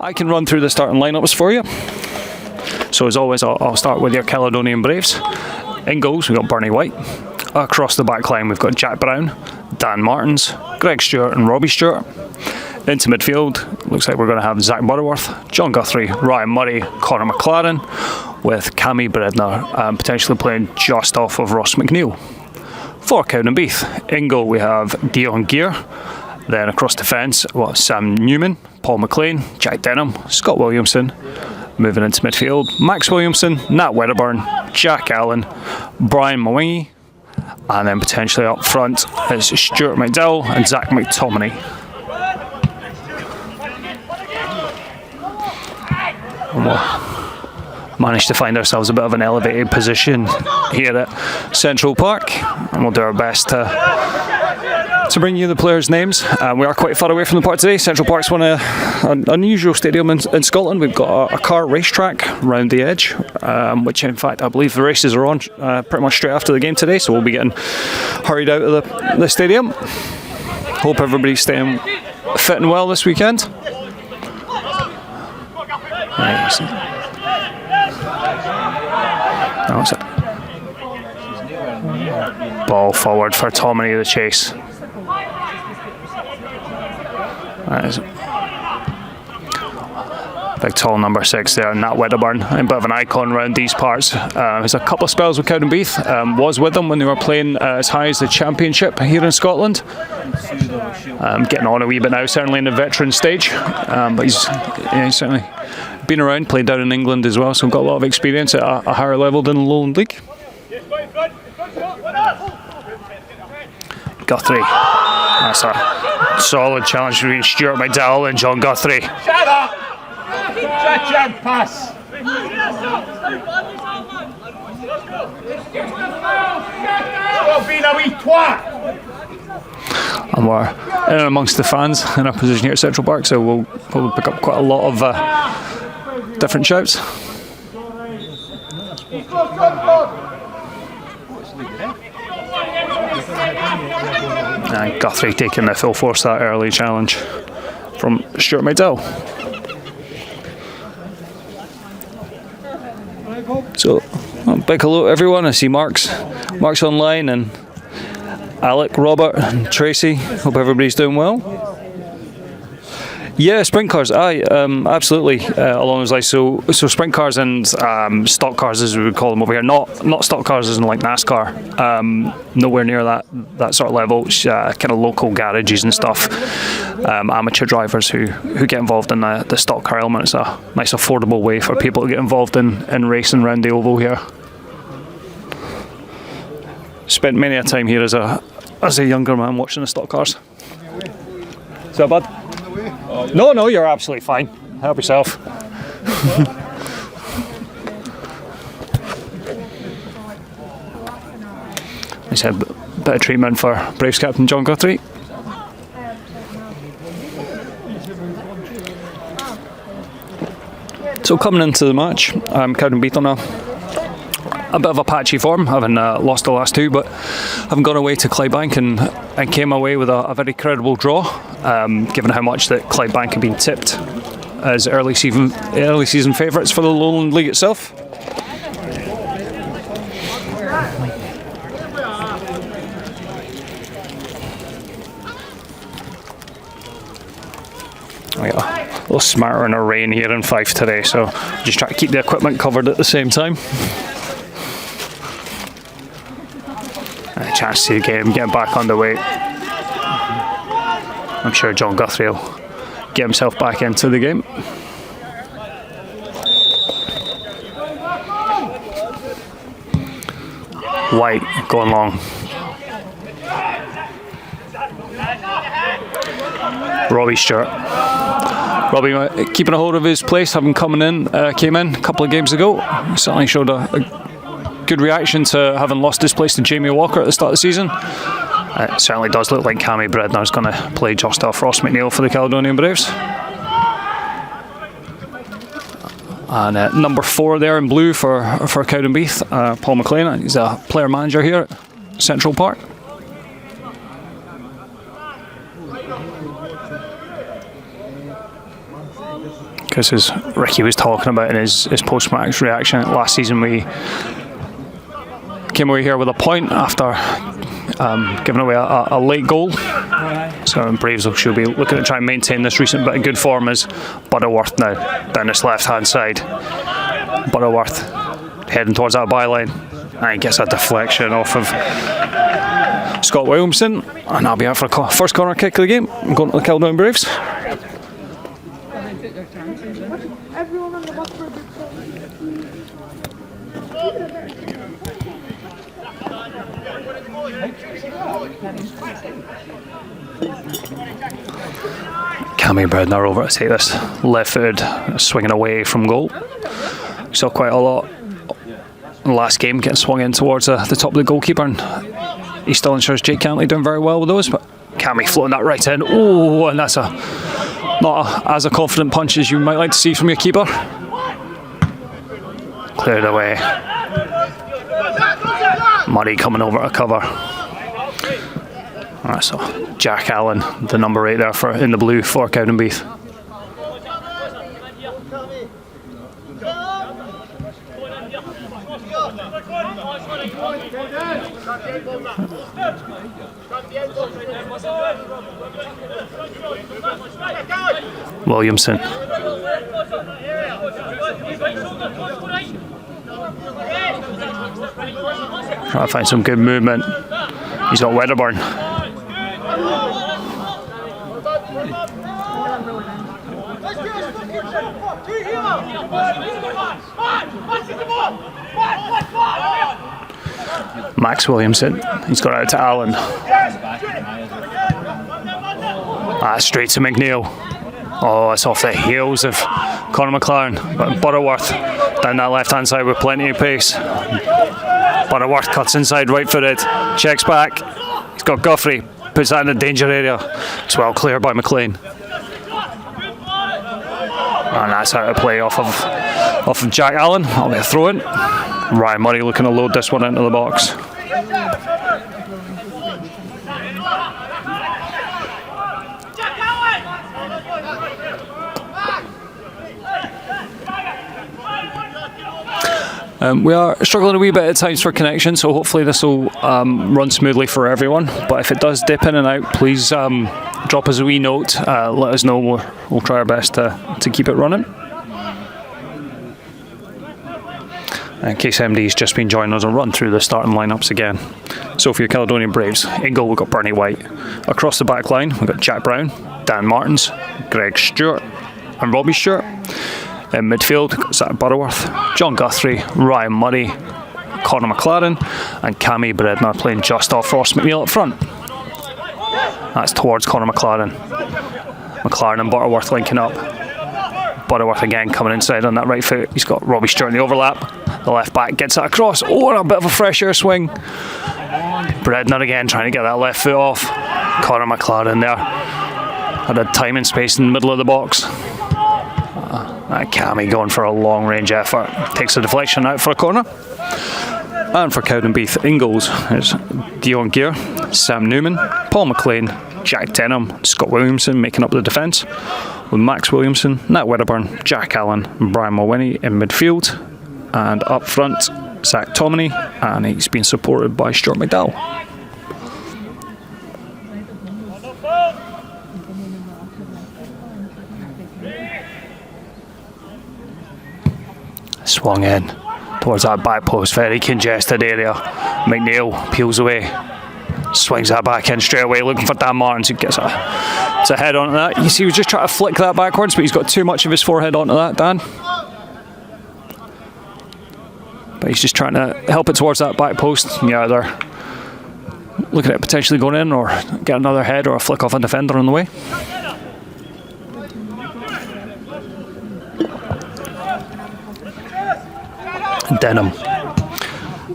I can run through the starting lineups for you. So as always, I'll start with your Caledonian Braves. In goals, we've got Bernie White. Across the back line, we've got Jack Brown, Dan Martins, Greg Stewart and Robbie Stewart. Into midfield, looks like we're going to have Zach Butterworth, John Guthrie, Ryan Murray, Connor McLaren, with Cammy Bredner potentially playing just off of Ross McNeil. For Cowdenbeath, in goal we have Dion Gear. Then across defence, Sam Newman, Paul McLean, Jack Denham, Scott Williamson. Moving into midfield, Max Williamson, Nat Wedderburn, Jack Allen, Brian Mawingi, and then potentially up front is Stuart McDowell and Zach McTominay. And we'll manage to find ourselves a bit of an elevated position here at Central Park, and we'll do our best to bring you the players' names. We are quite far away from the park today. Central Park's an unusual stadium in Scotland. We've got a car racetrack round the edge, which in fact I believe the races are on pretty much straight after the game today, so we'll be getting hurried out of the stadium. Hope everybody's staying fit and well this weekend. Nice. Ball forward for Tommy the chase. That is big tall number 6 there, Nat Wedderburn, a bit of an icon around these parts. He's a couple of spells with Cowdenbeath, was with them when they were playing as high as the Championship here in Scotland. Getting on a wee bit now, certainly in the veteran stage, but he's certainly been around, played down in England as well, so got a lot of experience at a higher level than the Lowland League. Guthrie. That's a solid challenge between Stuart McDowell and John Guthrie. Shut up! Pass! Stop being a wee twat! And we're in amongst the fans in our position here at Central Park, so we'll probably pick up quite a lot of different shouts. And Guthrie taking the full force of that early challenge from Stuart McDowell. So, big hello to everyone. I see Mark's online, and Alec, Robert and Tracy. Hope everybody's doing well. Yeah, sprint cars, absolutely, along those lines. So sprint cars and stock cars, as we would call them over here, not stock cars as in like NASCAR, nowhere near that sort of level. Kind of local garages and stuff, amateur drivers who get involved in the stock car element. It's a nice affordable way for people to get involved in racing around the oval here. Spent many a time here as a younger man watching the stock cars. So, bud? No, you're absolutely fine. Help yourself. I said a bit of treatment for Braves captain John Guthrie. So coming into the match, Cowdenbeath on a bit of a patchy form, having lost the last two, but having gone away to Clydebank and came away with a very credible draw, given how much that Clydebank had been tipped as early season favourites for the Lowland League itself. We got a little smattering of rain here in Fife today, so just try to keep the equipment covered at the same time. A chance to get back underway. I'm sure John Guthrie will get himself back into the game. White going long. Robbie Stewart. Robbie keeping a hold of his place, having came in a couple of games ago. Certainly showed a good reaction to having lost his place to Jamie Walker at the start of the season. It certainly does look like Cammy Bredner is going to play just off Ross McNeil for the Caledonian Braves. And number 4 there in blue for Cowdenbeath, Paul McLean. He's a player manager here at Central Park. because as Ricky was talking about in his post-match reaction, last season we came away here with a point after giving away a late goal. So Braves should be looking to try and maintain this recent bit of good form as Butterworth now down this left-hand side. Butterworth heading towards that byline, and he gets a deflection off of Scott Williamson, and that'll be out for a first corner kick of the game. I'm going to the Caledonian Braves. Cammy Bredner over to take this left-footed swinging away from goal. We saw quite a lot in the last game getting swung in towards the top of the goalkeeper, and East Stirlingshires Jake Cantley doing very well with those, but Cammy floating that right in. Oh, and that's not as a confident punch as you might like to see from your keeper. Cleared away. Murray coming over to cover. Alright, so Jack Allen, the number 8 there in the blue for Cowdenbeath. Williamson. Trying to find some good movement. He's got Wedderburn. Max Williamson. He's got out to Allen. Straight to McNeil. Oh, it's off the heels of Conor McLaren. But Butterworth down that left-hand side with plenty of pace. Butterworth cuts inside right-footed, checks back. He's got Guthrie, puts that in the danger area. It's well cleared by McLean. And that's out of play off of Jack Allen. That'll be a throw-in. Ryan Murray looking to load this one into the box. We are struggling a wee bit at times for connection, so hopefully this will run smoothly for everyone. But if it does dip in and out, please drop us a wee note. Let us know. We'll try our best to keep it running. In case MD's just been joining us, I'll run through the starting lineups again. So for your Caledonian Braves, in goal we've got Bernie White. Across the back line we've got Jack Brown, Dan Martins, Greg Stewart and Robbie Stewart. In midfield, we've got Zach Butterworth, John Guthrie, Ryan Murray, Conor McLaren and Cammy Bredner playing just off Ross McNeil up front. That's towards Conor McLaren. McLaren and Butterworth linking up. Butterworth again coming inside on that right foot. He's got Robbie Stewart in the overlap. The left back gets it across. Oh, and a bit of a fresh air swing. Bredner again trying to get that left foot off. Conor McLaren there had a time and space in the middle of the box. Cammy going for a long range effort. Takes a deflection out for a corner. And for Cowdenbeath in goals, it's Dion Gear, Sam Newman, Paul McLean, Jack Denham, Scott Williamson making up the defence, with Max Williamson, Nat Wedderburn, Jack Allen and Brian Mulwiney in midfield. And up front, Zach Tomini, and he's been supported by Stuart McDowell. Swung in towards that back post, very congested area. McNeil peels away, swings that back in straight away, looking for Dan Martins, who gets a head onto that. You see, he was just trying to flick that backwards, but he's got too much of his forehead onto that, Dan. But he's just trying to help it towards that back post. Yeah, they're looking at potentially going in or get another head or a flick off a defender on the way. Denham.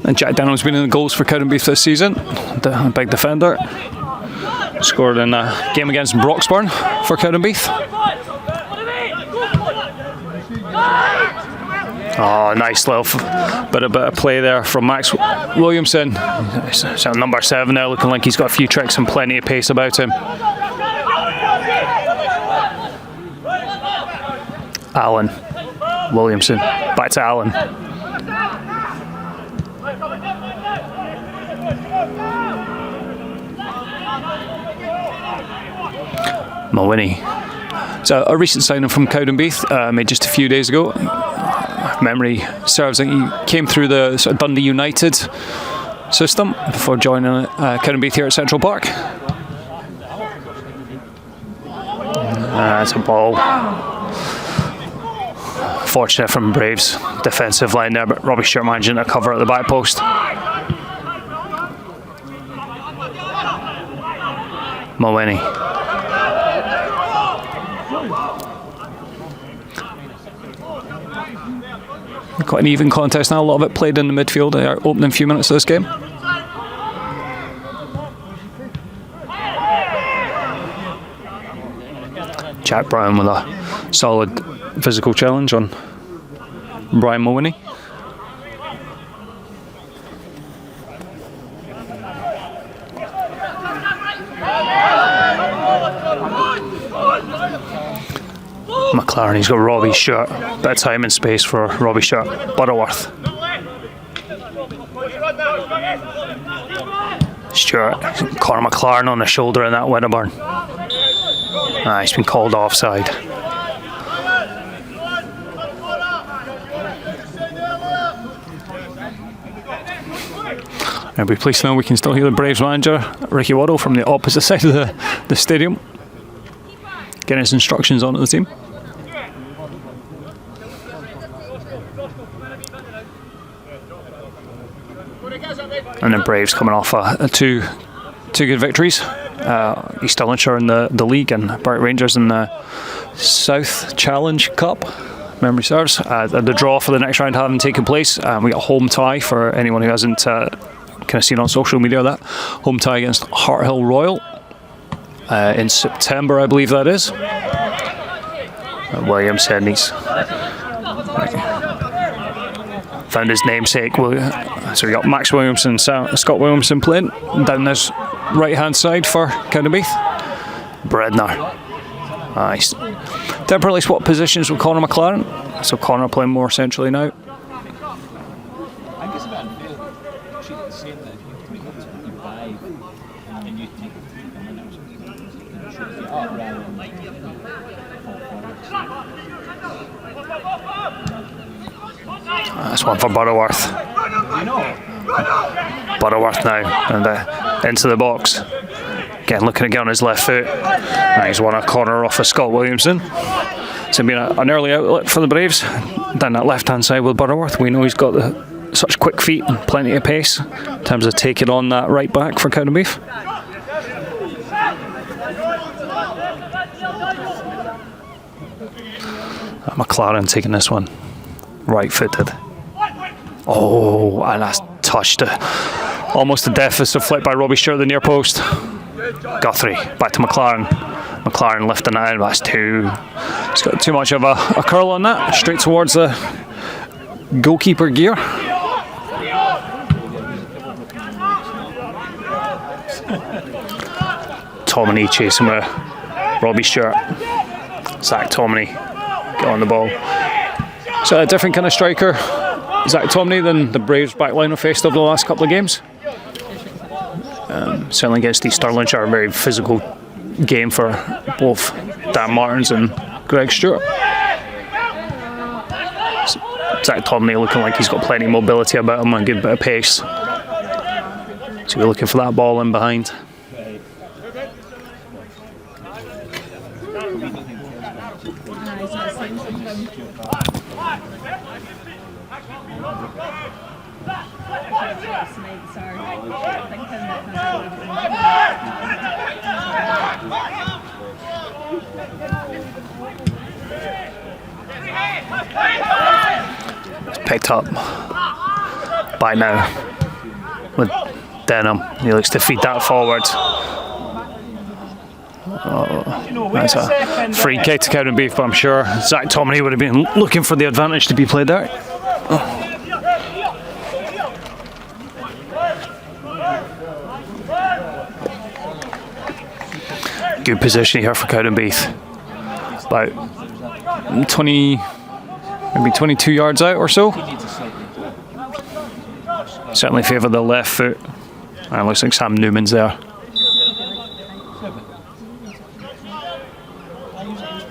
And Jack Denham's been in the goals for Cowdenbeath this season. The big defender. Scored in a game against Broxburn for Cowdenbeath. Oh, nice little bit of play there from Max Williamson. It's number 7 there, looking like he's got a few tricks and plenty of pace about him. Allen. Williamson. Back to Allen. Mawhinney. So a recent signing from Cowdenbeath, made just a few days ago. If memory serves, I think he came through the sort of Dundee United system before joining Cowdenbeath here at Central Park. That's a ball. Fortunate from Braves defensive line there, but Robbie Stewart managing to cover at the back post. Mawhinney. Quite an even contest now, a lot of it played in the midfield, opening few minutes of this game. Jack Brown with a solid physical challenge on Brian Mawhinney. McLaren, he's got Robbie Stewart. Bit of time and space for Robbie Stewart. Butterworth. Stewart. Conor McLaren on the shoulder in that Winterburn. He's been called offside. I'll be pleased to know we can still hear the Braves manager, Ricky Waddle, from the opposite side of the stadium, getting his instructions on to the team. And the Braves coming off two good victories. East Stirlingshire in the league and Berwick Rangers in the South Challenge Cup, memory serves. The draw for the next round having taken place. We got a home tie for anyone who hasn't kind of seen on social media. That home tie against Harthill Royal in September, I believe that is. Williamson, he's found his namesake. So we got Max Williamson, Scott Williamson playing down this right hand side for Cowdenbeath. Brednar. Nice. Temporarily swapped positions with Conor McLaren. So Conor playing more centrally now. That's one for Butterworth. Butterworth now, and into the box. Again, looking to get on his left foot. He's won a corner off of Scott Williamson. It's been an early outlet for the Braves down that left-hand side with Butterworth. We know he's got such quick feet and plenty of pace in terms of taking on that right back for Cowdenbeath. McLaren taking this one, right-footed. Oh, and that's touched almost a deficit flick by Robbie Stewart, the near post. Guthrie, back to McLaren. McLaren lifting it out, that's two. He's got too much of a curl on that, straight towards the goalkeeper gear. Tomini chasing with Robbie Stewart. Zach Tomini get on the ball. So a different kind of striker, Zach Tomini, than the Braves backline have faced over the last couple of games. Certainly against East Stirlingshire, a very physical game for both Dan Martins and Greg Stewart. Zach Tomini looking like he's got plenty of mobility about him and a good bit of pace. So we're looking for that ball in behind. It's picked up by now with Denham. He looks to feed that forward. That's a free kick to Cowdenbeath, but I'm sure Zach Tomini would have been looking for the advantage to be played out. Good position here for Cowdenbeath. About 20, maybe 22 yards out or so. Certainly favour the left foot. And it looks like Sam Newman's there.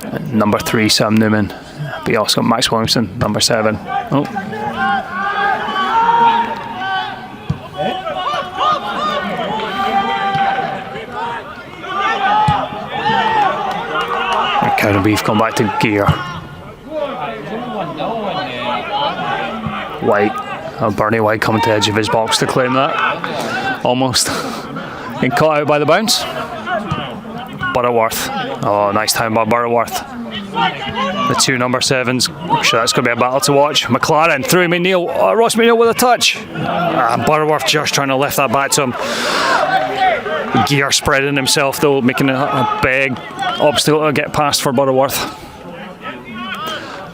And number 3, Sam Newman. But you also got Max Williamson, number 7. Oh. Cowdenbeath come back to gear. White, Bernie White coming to the edge of his box to claim that. Almost. Getting caught out by the bounce. Butterworth. Oh, nice time by Butterworth. The 2 number 7s. I'm sure that's going to be a battle to watch. McLaren through McNeil. Oh, Ross McNeil with a touch. Butterworth just trying to lift that back to him. Gear spreading himself though, making a big obstacle to get past for Butterworth.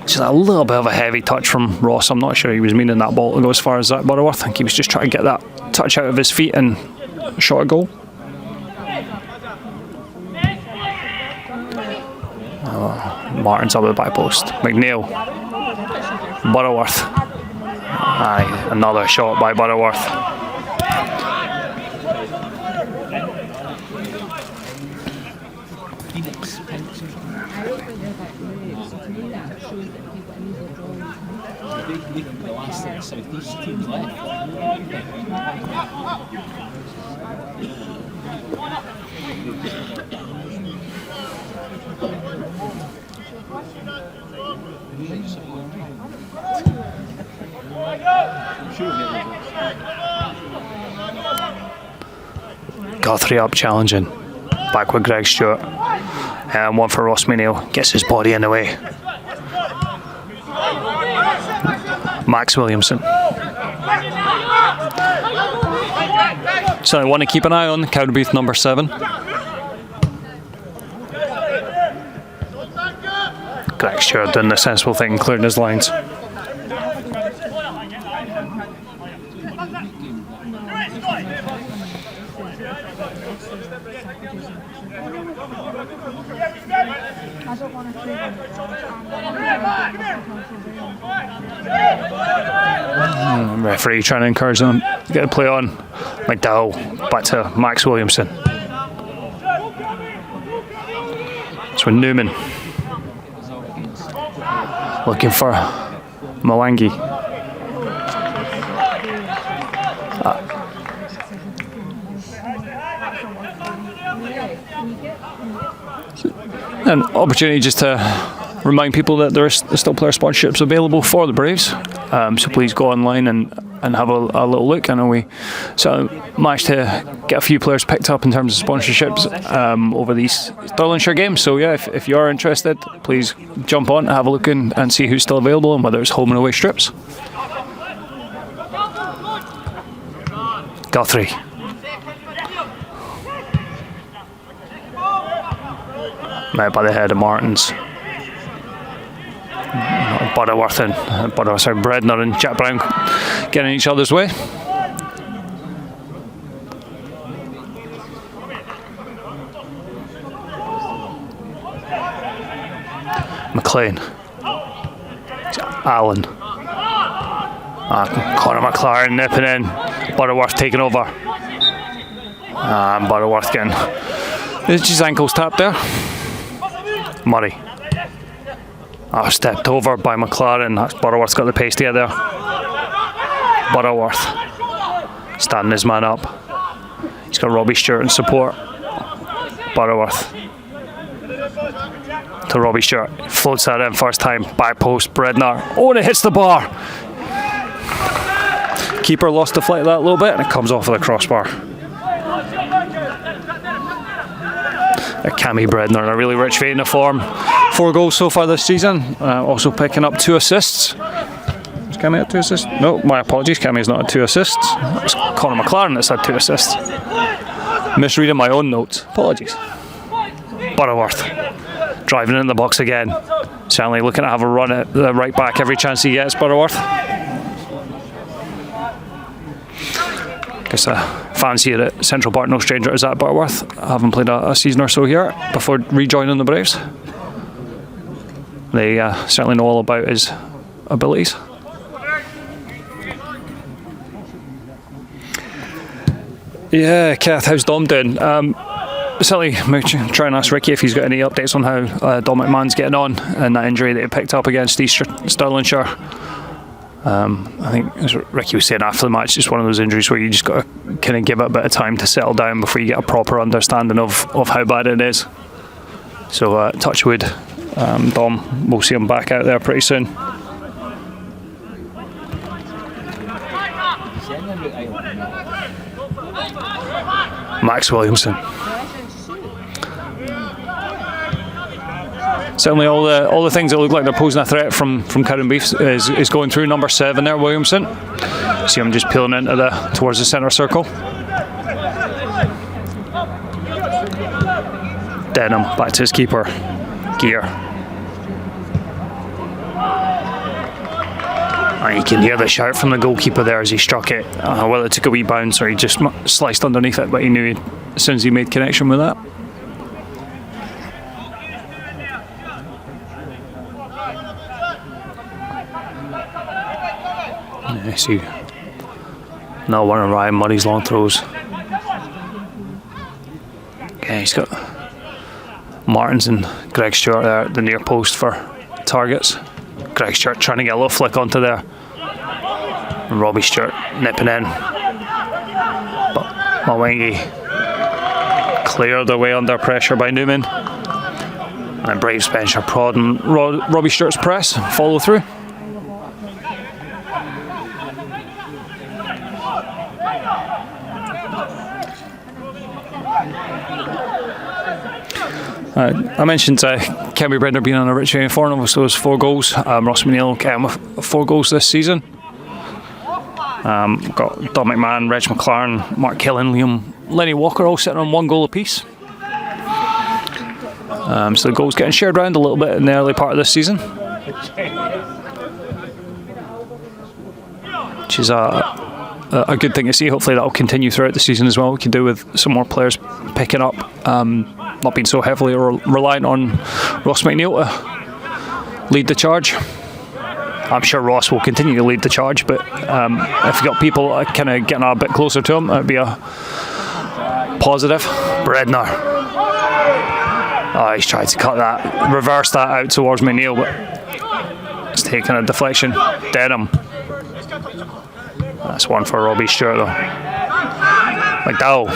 Just a little bit of a heavy touch from Ross. I'm not sure he was meaning that ball to go as far as that Butterworth. I think he was just trying to get that touch out of his feet and shot a goal. Martin's up at the back post. McNeil. Butterworth. Aye, another shot by Butterworth. Guthrie up challenging. Back with Greg Stewart. And one for Ross McNeil. Gets his body in the way. Max Williamson. So I want to keep an eye on Cowdenbeath number 7. Greg Stewart doing the sensible thing, clearing his lines. Referee trying to encourage them to get a play on. McDowell back to Max Williamson. So Newman looking for Mwangi. An opportunity just to remind people that there's still player sponsorships available for the Braves, so please go online and have a little look. I know we managed to get a few players picked up in terms of sponsorships over these Stirlingshire games, so yeah, if you are interested, please jump on, have a look and see who's still available and whether it's home and away strips. Guthrie. Met by the head of Martins. Butterworth and Bredner and Jack Brown getting each other's way. McLean. Allen. Conor McLaren nipping in. Butterworth taking over. And Butterworth getting his ankles tapped there. Murray. Stepped over by McLaren. Butterworth's got the pace together. Butterworth standing his man up. He's got Robbie Stewart in support. Butterworth to Robbie Stewart. Floats that in first time. Back post. Bredner. Oh, and it hits the bar. Keeper lost the flight of that a little bit and it comes off of the crossbar. Cammy Bredner in a really rich vein of form. 4 goals so far this season. Also picking up 2 assists. Has Cammy had 2 assists? No, my apologies. Cammy's not had 2 assists. It's Conor McLaren that's had 2 assists. Misreading my own notes. Apologies. Butterworth driving in the box again. Certainly looking to have a run at the right back every chance he gets, Butterworth. Guess fancy it at Central Park, no stranger is that Butterworth. I haven't played a season or so here before rejoining the Braves. They certainly know all about his abilities. Yeah, Kath, how's Dom doing? Certainly try and ask Ricky if he's got any updates on how Dom McMahon's getting on and that injury that he picked up against East Stirlingshire. I think, as Ricky was saying after the match, it's one of those injuries where you just got to kind of give it a bit of time to settle down before you get a proper understanding of how bad it is. So touch wood, Dom, we'll see him back out there pretty soon. Max Williamson. Certainly all the things that look like they're posing a threat from Cowdenbeath is going through number 7 there, Williamson. See him just peeling into towards the centre circle. Denham back to his keeper, Gear. And you can hear the shout from the goalkeeper there as he struck it. Well, it took a wee bounce, or he just sliced underneath it, but he knew as soon as he made connection with that. Yeah, see, now one of Ryan Murray's long throws. Okay, he's got Martins and Greg Stewart there at the near post for targets. Greg Stewart trying to get a little flick onto there. And Robbie Stewart nipping in. But Mwangi cleared away under pressure by Newman. And Brave Spencer prodding Robbie Stewart's press. Follow through. I mentioned Kemby Brenner being on a rich vein form, so there's 4 goals. Ross McNeil with 4 goals this season. Got Don McMahon, Reg McLaren, Mark Killen, Lenny Walker all sitting on 1 goal apiece. So the goals getting shared around a little bit in the early part of this season, which is a good thing to see. Hopefully that will continue throughout the season as well. We can do with some more players picking up, not being so heavily reliant on Ross McNeil to lead the charge. I'm sure Ross will continue to lead the charge, but if you've got people kind of getting a bit closer to him, it would be a positive. Bredner. Oh, he's tried to cut that, reverse that out towards McNeil, but it's taken a deflection. Denham. That's one for Robbie Stewart though. McDowell.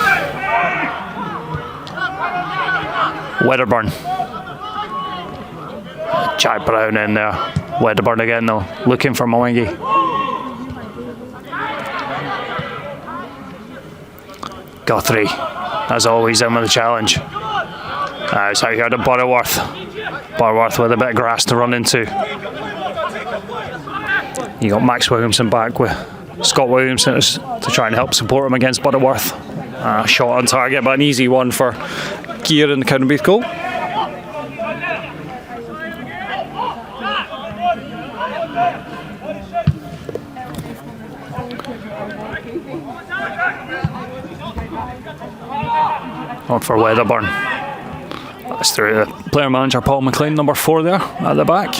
Wedderburn. Jack Brown in there. Wedderburn again though, looking for Mwangi. Guthrie, as always, in with the challenge. It's out here to Butterworth. Butterworth with a bit of grass to run into. You got Max Williamson back with Scott Williamson to try and help support him against Butterworth. Shot on target, but an easy one for Gear in the Cowdenbeath goal. On for Wedderburn. That's through the player manager Paul McLean, number 4 there at the back.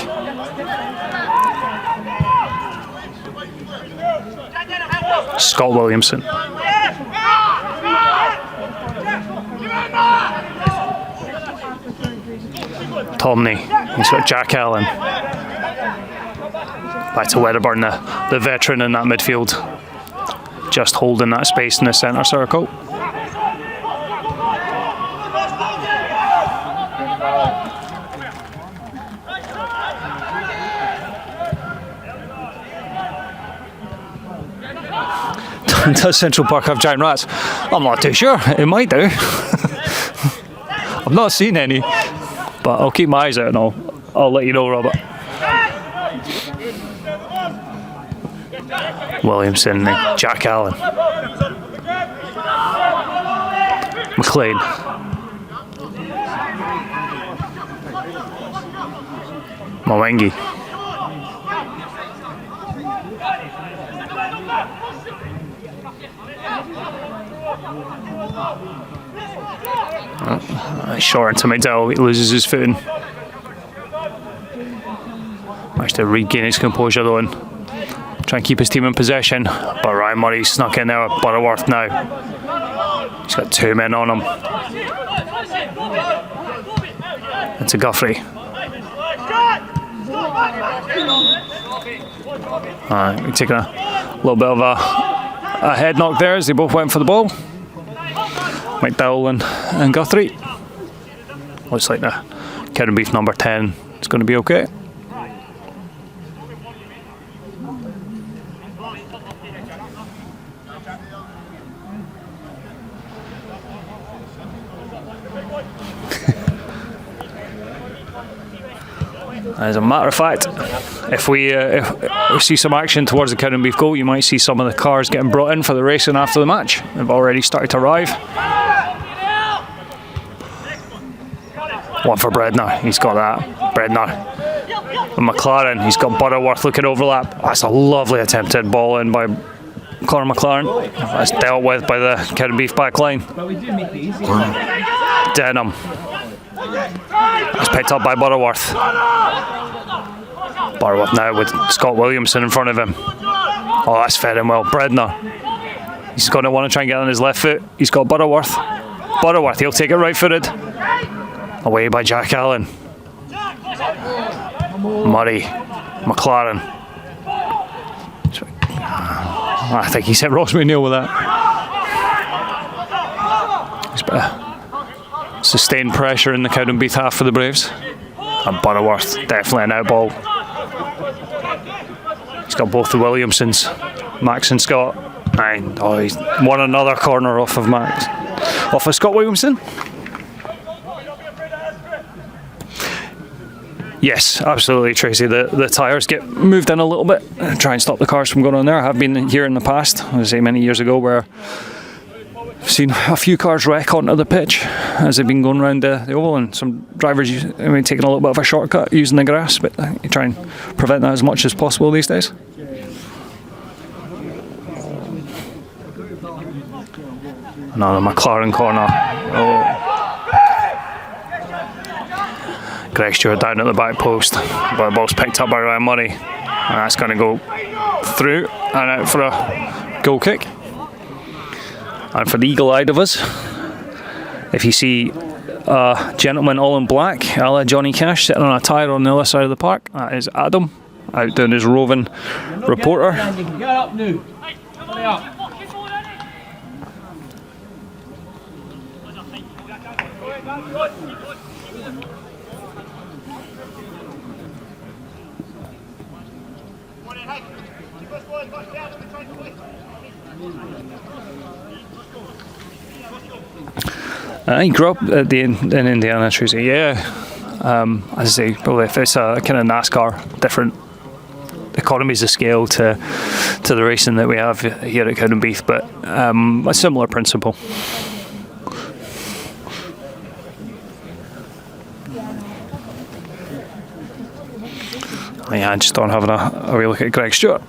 Scott Williamson. Tomney. He's got Jack Allen. Back to Wedderburn, the veteran in that midfield. Just holding that space in the centre circle. Does Central Park have giant rats? I'm not too sure. It might do. I've not seen any, but I'll keep my eyes out and I'll let you know, Robert. Williamson, Jack Allen, McLean, Mwangi. Short into McDowell, he loses his footing. Managed to regain his composure though and try and keep his team in possession. But Ryan Murray snuck in there with Butterworth now. He's got 2 men on him. Into Guthrie. Alright, we're taking a little bit of a head knock there as they both went for the ball. McDowell and Guthrie. Looks like the Cowdenbeath number 10 is going to be okay. As a matter of fact, if we see some action towards the Cowdenbeath goal, you might see some of the cars getting brought in for the racing after the match. They've already started to arrive. One for Brednar, he's got that. Brednar. And McLaren, he's got Butterworth looking overlap. That's a lovely attempted ball in by Conor McLaren. That's dealt with by the Cowdenbeath back line. Denham. That's picked up by Butterworth. Butterworth now with Scott Williamson in front of him. Oh, that's fed him well. Brednar. He's going to want to try and get on his left foot. He's got Butterworth. Butterworth, he'll take it right-footed. Away by Jack Allen. Murray. McLaren. I think he sent Ross McNeil with that. He's better. Sustained pressure in the Cowdenbeath half for the Braves. And Butterworth, definitely an outball. He's got both the Williamsons, Max and Scott. And he's won another corner off of Max. Off of Scott Williamson. Yes, absolutely, Tracy. The tyres get moved in a little bit, try and stop the cars from going on there. I have been here in the past, I would say many years ago, where I've seen a few cars wreck onto the pitch as they've been going around the oval, and some drivers taking a little bit of a shortcut using the grass, but you try and prevent that as much as possible these days. Another McLaren corner. Oh. Greg Stewart down at the back post, but the ball's picked up by Ryan Murray, and that's going to go through and out for a goal kick. And for the eagle-eyed of us, if you see a gentleman all in black, a la Johnny Cash, sitting on a tyre on the other side of the park, that is Adam, out doing his roving reporter. Get up now. Hurry up. He grew up in Indiana, Tracy. Yeah, as I say, probably if it's a kind of NASCAR, different economies of scale to the racing that we have here at Cowdenbeath, but a similar principle. Yeah, just on having a wee look at Greg Stewart.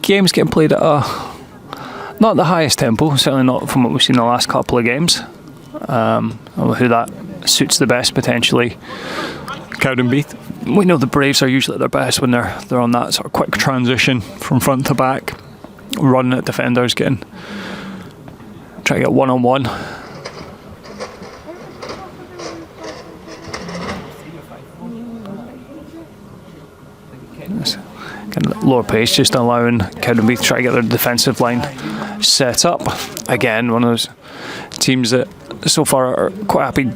Games getting played at not the highest tempo, certainly not from what we've seen in the last couple of games. Who that suits the best potentially. Cowdenbeath. We know the Braves are usually at their best when they're on that sort of quick transition from front to back, running at defenders, try to get one-on-one. Kind of lower pace, just allowing Cowdenbeath to try to get their defensive line set up. Again, one of those teams that so far are quite happy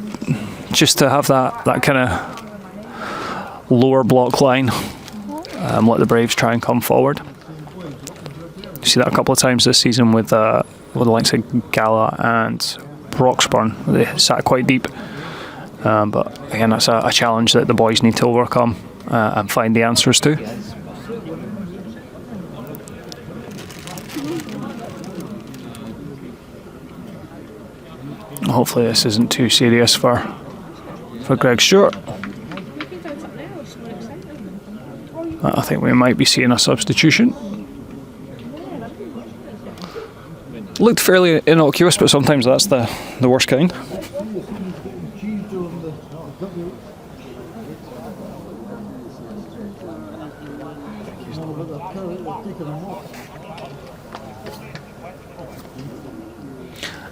just to have that kind of lower block line, let the Braves try and come forward. You see that a couple of times this season with the likes of Gala and Broxburn. They sat quite deep, but again, that's a challenge that the boys need to overcome and find the answers to. Hopefully this isn't too serious for Greg Stewart. I think we might be seeing a substitution. looked fairly innocuous, but sometimes that's the worst kind.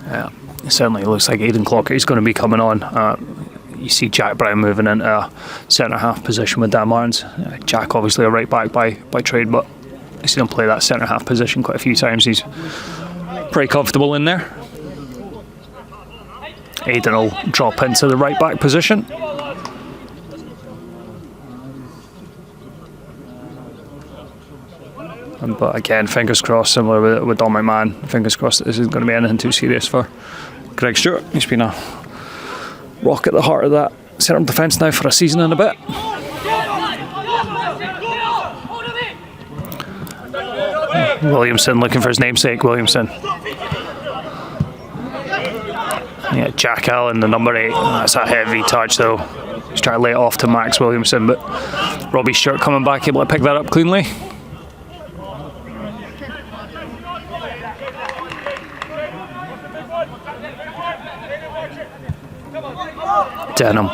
Yeah, it certainly looks like Aidan Clocker is going to be coming on. You see Jack Brown moving into a centre half position with Dan Martins. Jack obviously a right back by trade, but I've seen him play that centre half position quite a few times. He's pretty comfortable in there. Aidan will drop into the right back position. But again, fingers crossed, similar with Dominic Mann, fingers crossed that this isn't going to be anything too serious for Greg Stewart. He's been a rock at the heart of that centre defence now for a season and a bit. Williamson looking for his namesake, Williamson. Yeah, Jack Allen, the number 8. That's a heavy touch though. He's trying to lay it off to Max Williamson, but Robbie Stewart coming back, able to pick that up cleanly. Denham.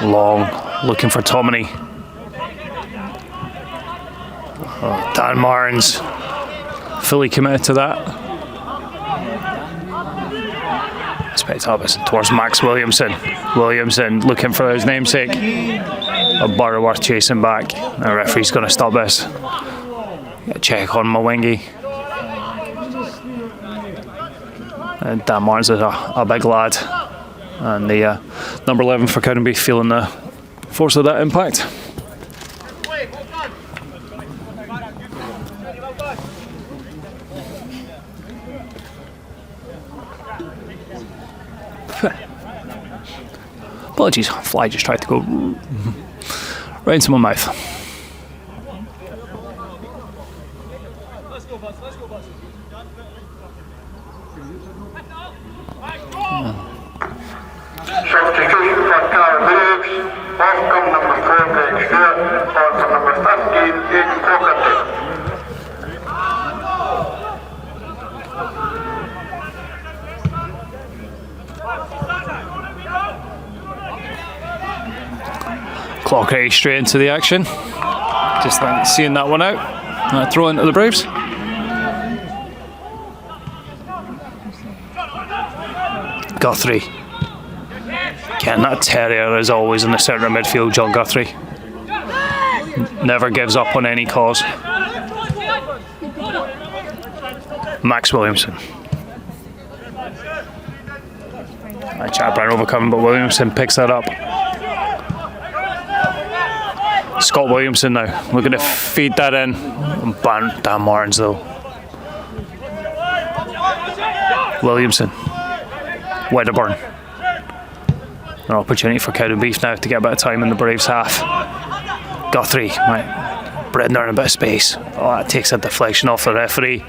Long, looking for Tomini. Oh, Dan Martins, fully committed to that. Expect up towards Max Williamson. Williamson looking for his namesake. A Butterworth chasing back. The referee's going to stop this. Get a check on Mawingi. And Dan Martins is a big lad, and the number 11 for Cowdenbeath feeling the force of that impact. Apologies, fly just tried to go right into my mouth. Substitution for Carl Graves, off come number 4 Greg Stewart, on for number 15 Aidan Clocker. Clocker straight into the action. Just seeing that one out. Throw into the Braves. Guthrie. Again, that terrier is always in the centre of midfield, John Guthrie. Never gives up on any cause. Max Williamson. Jack Brown overcoming, but Williamson picks that up. Scott Williamson now, looking to feed that in. Dan Martins though. Williamson. Wedderburn. An opportunity for Cowdenbeath now to get a bit of time in the Braves half. Guthrie, right, Bredner in a bit of space. Oh, that takes a deflection off the referee.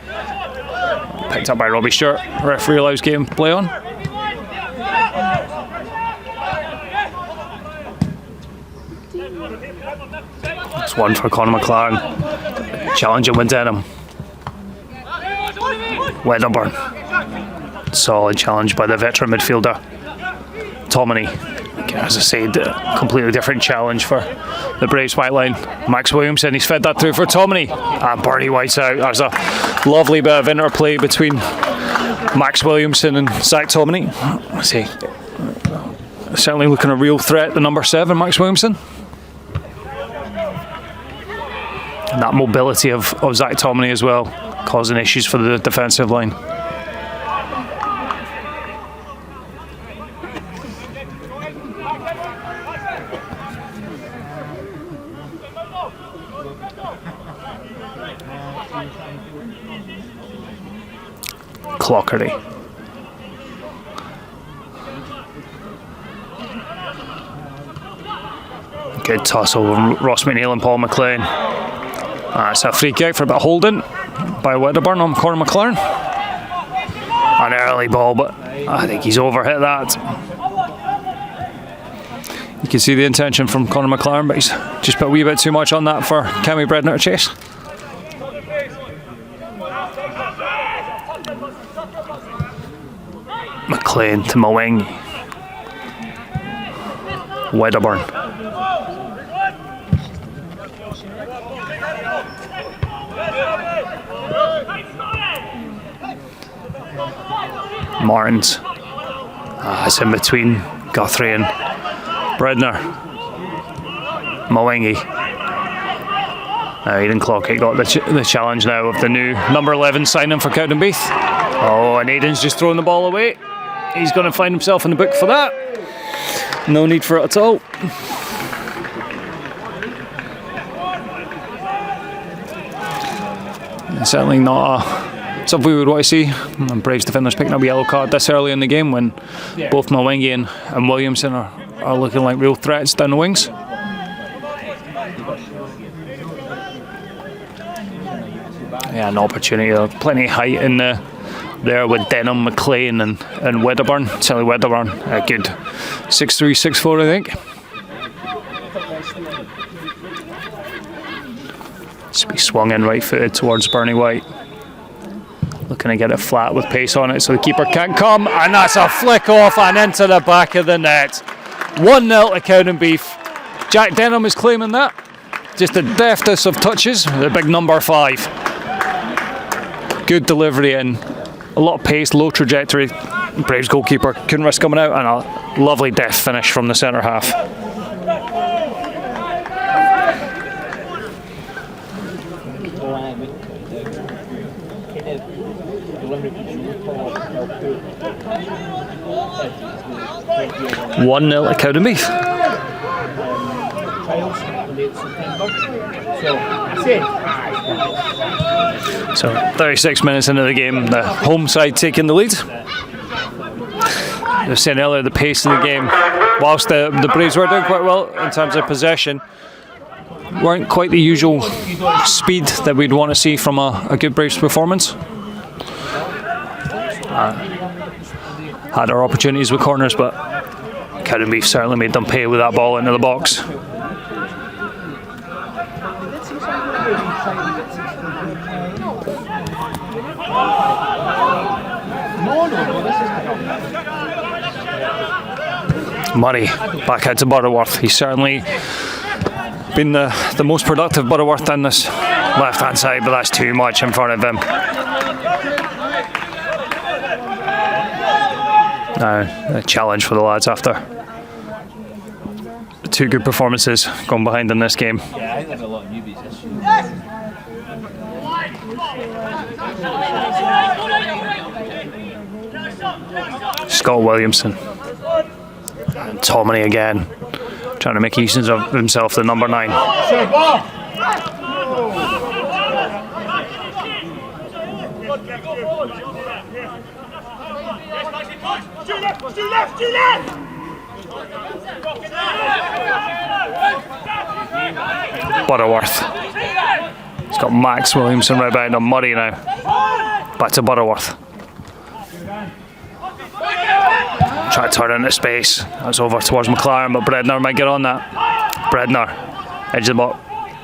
Picked up by Robbie Stewart. Referee allows game play on. That's one for Conor McLaren. Challenging with Denham. Wedderburn. Solid challenge by the veteran midfielder Tomini. As I said, completely different challenge for the Braves white line. Max Williamson, he's fed that through for Tomini, and Bernie White's out. There's a lovely bit of interplay between Max Williamson and Zach Tomini. I see, certainly looking a real threat, the number 7, Max Williamson. And that mobility of Zach Tomini as well, causing issues for the defensive line. Clockery. Good tussle with Ross McNeil and Paul McLean. It's a free kick for a bit of holding by Wedderburn on Conor McLaren. An early ball, but I think he's overhit that. You can see the intention from Conor McLaren, but he's just put a wee bit too much on that for Cammy Bredner to chase. McLean to Mwangi. Wedderburn. Martins. It's in between Guthrie and Bredner. Mwangi. Aidan Clockett got the challenge now of the new number 11 signing for Cowdenbeath. Oh, and Aidan's just throwing the ball away. He's going to find himself in the book for that. No need for it at all. Certainly not something we would want to see. Braves defenders picking up a yellow card this early in the game when both Mwangi and Williamson are looking like real threats down the wings. Yeah, an opportunity. Plenty of height in there with Denham, McLean and Wedderburn. Certainly Wedderburn, a good 6'3", 6'4", I think. Just be swung in right-footed towards Bernie White. Looking to get it flat with pace on it so the keeper can't come. And that's a flick off and into the back of the net. 1-0 to Cowdenbeath. Jack Denham is claiming that. Just the deftest of touches. The big number 5. Good delivery in. A lot of pace, low trajectory. Braves goalkeeper couldn't risk coming out. And a lovely deft finish from the centre half. One 0 at Cowdenbeath. So 36 minutes into the game, the home side taking the lead. I was saying earlier, the pace of the game, whilst the Braves were doing quite well in terms of possession, weren't quite the usual speed that we'd want to see from a good Braves performance. Had our opportunities with corners, but Cowdenbeath certainly made them pay with that ball into the box. Murray back out to Butterworth. He's certainly been the most productive Butterworth down this left hand side, but that's too much in front of him. Now a challenge for the lads after 2 good performances gone behind in this game. Yeah, I think there's a lot of newbies this year. Scott Williamson and Tommy again, trying to make use of himself, the number 9. Butterworth. He's got Max Williamson right behind on Murray now. Back to Butterworth. Try to turn into space. That's over towards McLaren, but Bredner might get on that. Bredner, edge of the box,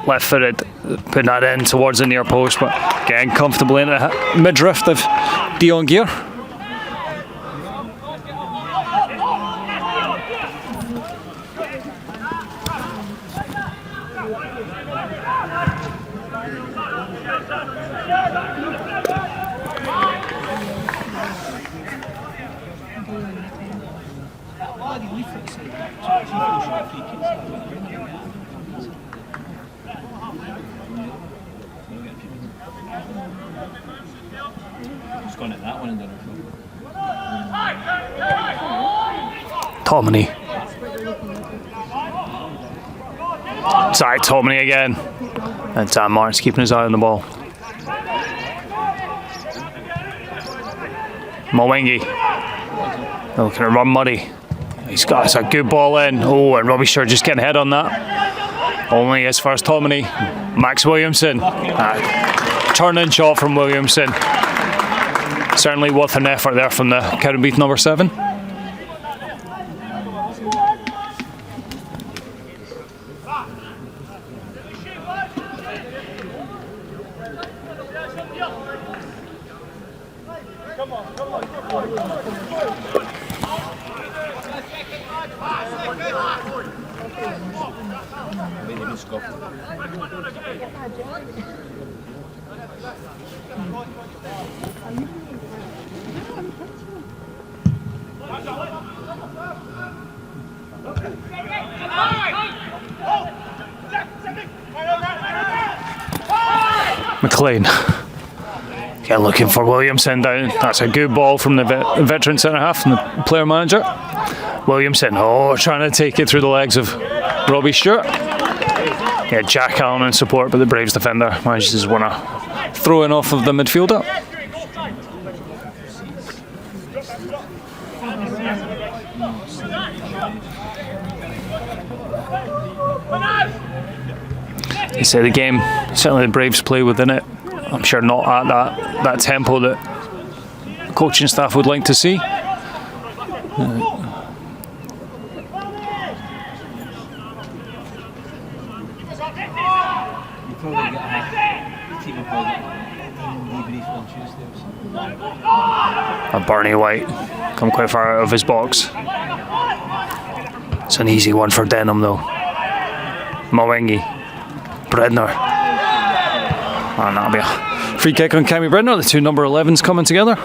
left footed, putting that in towards the near post, but getting comfortably into the midriff of Dion Gear. Tommy. Sorry, Tommy again. And Dan Martin's keeping his eye on the ball. Mwangi. Looking to run Muddy. He's got a good ball in. Oh, and Robbie Sure just getting ahead on that. Only as far as Tommy. Max Williamson. Turn-in shot from Williamson. Certainly worth an effort there from the Cowdenbeath number 7. McLean. Yeah, looking for Williamson down. That's a good ball from the veteran centre half and the player manager. Williamson, trying to take it through the legs of Robbie Stewart. Yeah, Jack Allen in support, but the Braves defender manages to win a throw-in off of the midfielder. You say the game, certainly the Braves play within it. I'm sure not at that tempo that the coaching staff would like to see. Barney White come quite far out of his box. It's an easy one for Denham though. Mwangi, Bredner, and that'll be a free kick on Cammy Bredner. The two number 11s coming together.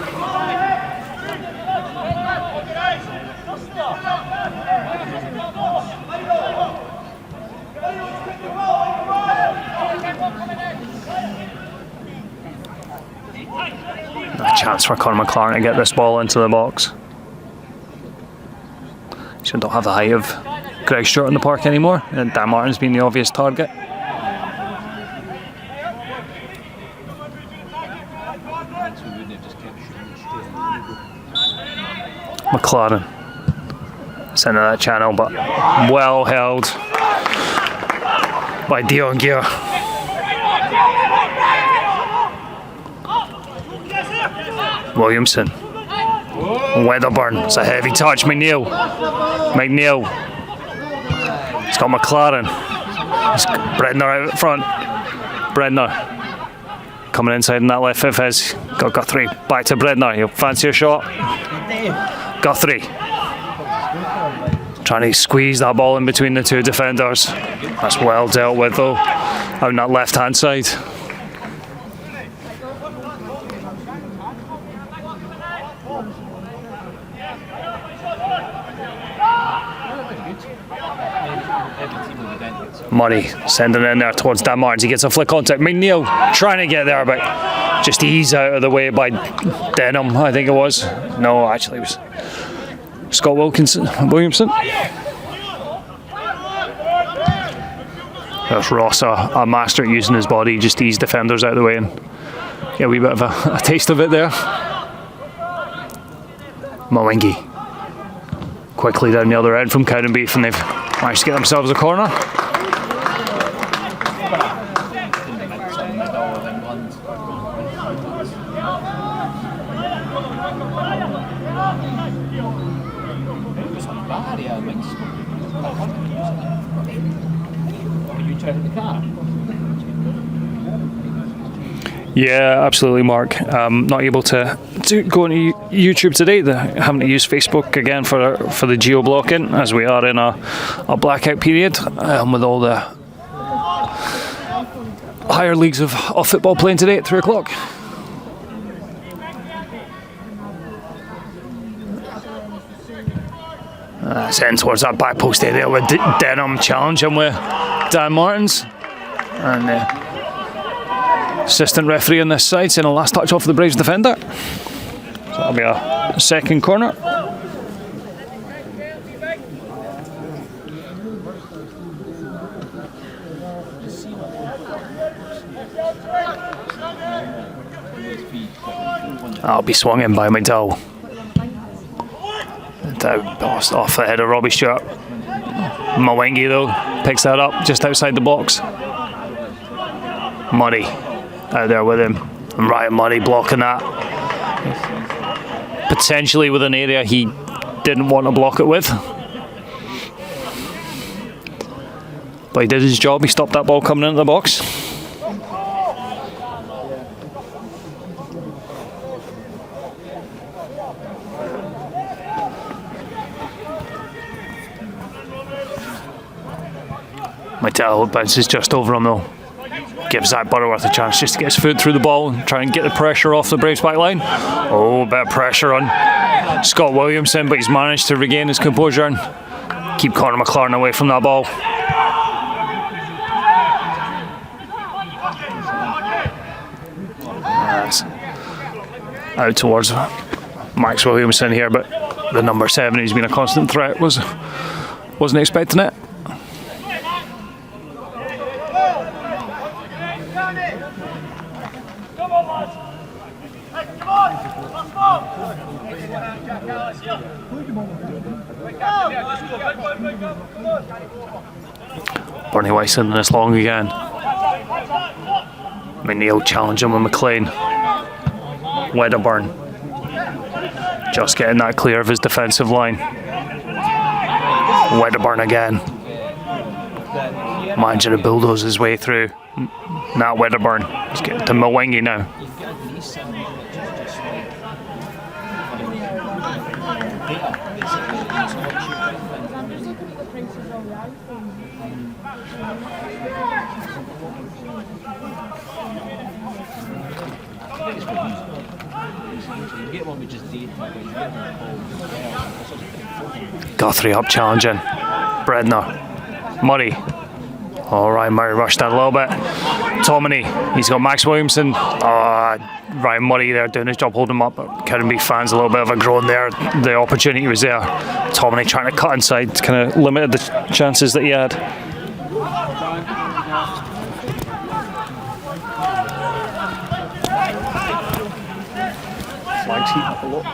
A chance for Conor McLaren to get this ball into the box. He don't have the height of Greg Stewart in the park anymore, and Dan Martin's been the obvious target. McLaren centre that channel, but well held by Dion Gear. Williamson, Wedderburn, it's a heavy touch. McNeil, he's got McLaren, he's Bredner out front. Bredner coming inside in that left fifth has got Guthrie back to Bredner. He'll fancy a shot. Guthrie trying to squeeze that ball in between the two defenders. That's well dealt with though, on that left hand side. Murray sending it in there towards Dan Martins. He gets a flick contact. McNeil trying to get there, but just ease out of the way by Denham, I think it was. No, actually it was Scott Williamson. There's Ross, a master at using his body, just ease defenders out of the way and get a wee bit of a taste of it there. Mwangi quickly down the other end from Cowdenbeath, and they've managed to get themselves a corner. Yeah, absolutely, Mark. Not able to go on YouTube today. Having to use Facebook again for the geo-blocking, as we are in a blackout period with all the higher leagues of football playing today at 3 o'clock. Send towards that back post area with Denham challenging with Dan Martins, and assistant referee on this side saying a last touch off the Braves defender. So that'll be a second corner. That'll be swung in by McDowell. Off the head of Robbie Stewart. Mwangi though picks that up just outside the box. Murray out there with him, and Ryan Murray blocking that, potentially with an area he didn't want to block it with, but he did his job. He stopped that ball coming into the box. Mattel bounces just over him though. Gives Zach Butterworth a chance just to get his foot through the ball and try and get the pressure off the Braves back line. Oh, a bit of pressure on Scott Williamson, but he's managed to regain his composure and keep Conor McLaren away from that ball. Yes. Out towards Max Williamson here, but the number 7, who's been a constant threat, wasn't expecting it. Bernie White sending this long again. McNeil challenging with McLean. Wedderburn just getting that clear of his defensive line. Wedderburn again. Managing to bulldoze his way through. Now Wedderburn. He's getting to Mwangi now. Guthrie up challenging. Bredner. Murray. Ryan Murray rushed that a little bit. Tominey. He's got Max Williamson. Ryan Murray there doing his job holding him up. Cowdenbeath fans a little bit of a groan there. The opportunity was there. Tominey trying to cut inside, kind of limited the chances that he had. Flags heat up a lot.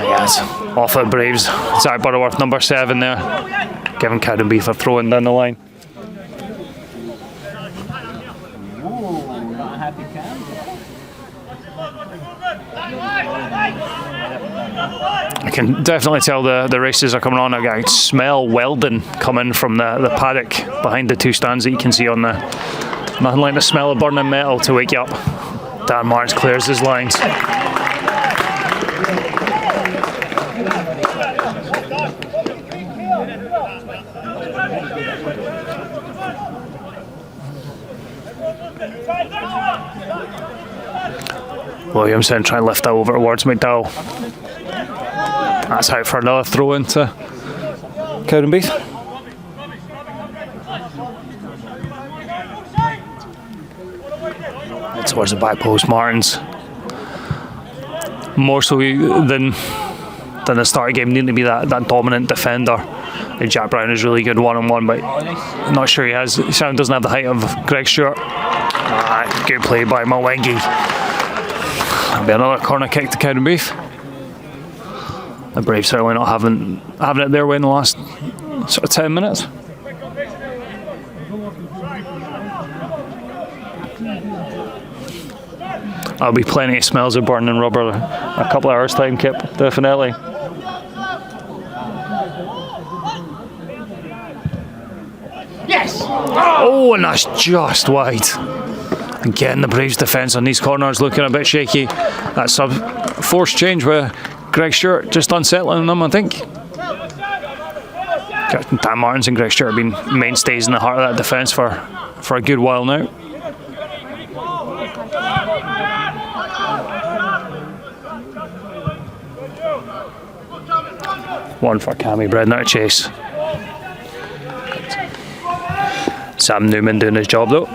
Yes, off at Braves. Zach Butterworth, number 7 there, giving Cowdenbeath a throw in down the line. I can definitely tell the races are coming on. I can smell welding coming from the paddock behind the 2 stands that you can see on the. Nothing like the smell of burning metal to wake you up. Dan Martins clears his lines. Williamson trying to lift that over towards McDowell. That's out for another throw into Cowdenbeath. Towards the back post, Martins. More so than the start of the game, needing to be that dominant defender. And Jack Brown is really good one-on-one, but I'm not sure he has. He doesn't have the height of Greg Stewart. Good play by Mwangi. That'll be another corner kick to Cowdenbeath. The Braves certainly not having it their way in the last sort of 10 minutes. There'll be plenty of smells of burning rubber a couple of hours time, Kip, definitely. Yes! Oh, and that's just wide. Again, the Braves' defence on these corners looking a bit shaky. That's a forced change with Greg Stewart just unsettling them, I think. Dan Martins and Greg Stewart have been mainstays in the heart of that defence for a good while now. One for Cammy Bredner to chase. Sam Newman doing his job though.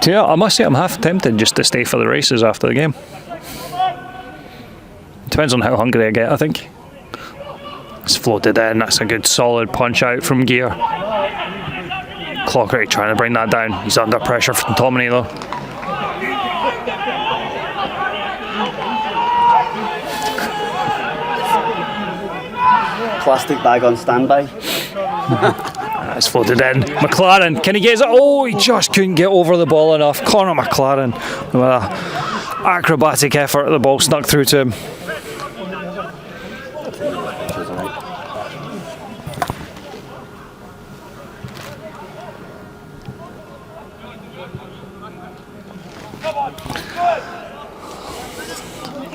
I must say I'm half tempted just to stay for the races after the game. Depends on how hungry I get, I think. It's floated in, that's a good solid punch out from Gear. Clockery trying to bring that down. He's under pressure from Tominey though. Plastic bag on standby. It's floated in. McLaren, can he get it? Oh, he just couldn't get over the ball enough. Conor McLaren with an acrobatic effort, the ball snuck through to him.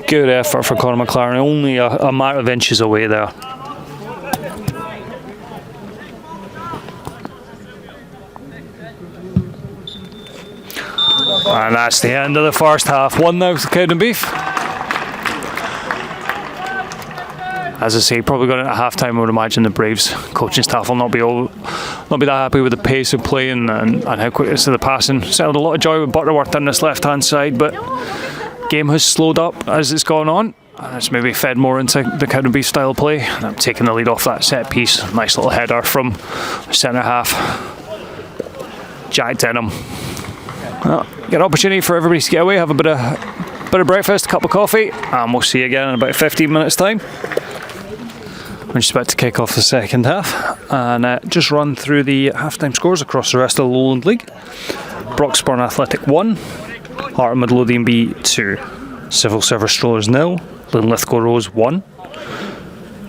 Good effort for Conor McLaren, only a matter of inches away there. And that's the end of the first half. 1-0 to Cowdenbeath. As I say, probably going into half-time, I would imagine the Braves coaching staff will not be that happy with the pace of play and how quick it is to the passing. Certainly a lot of joy with Butterworth on this left-hand side, but game has slowed up as it's gone on. It's maybe fed more into the Cowdenbeath style play. And I'm taking the lead off that set piece. Nice little header from centre half. Jack Denham. Well, get an opportunity for everybody to get away, have a bit of breakfast, a cup of coffee, and we'll see you again in about 15 minutes time. We're just about to kick off the second half and just run through the half-time scores across the rest of the Lowland League. Broxburn Athletic 1, Heart of Midlothian B 2, Civil Service Strollers 0, Linlithgow Rose 1,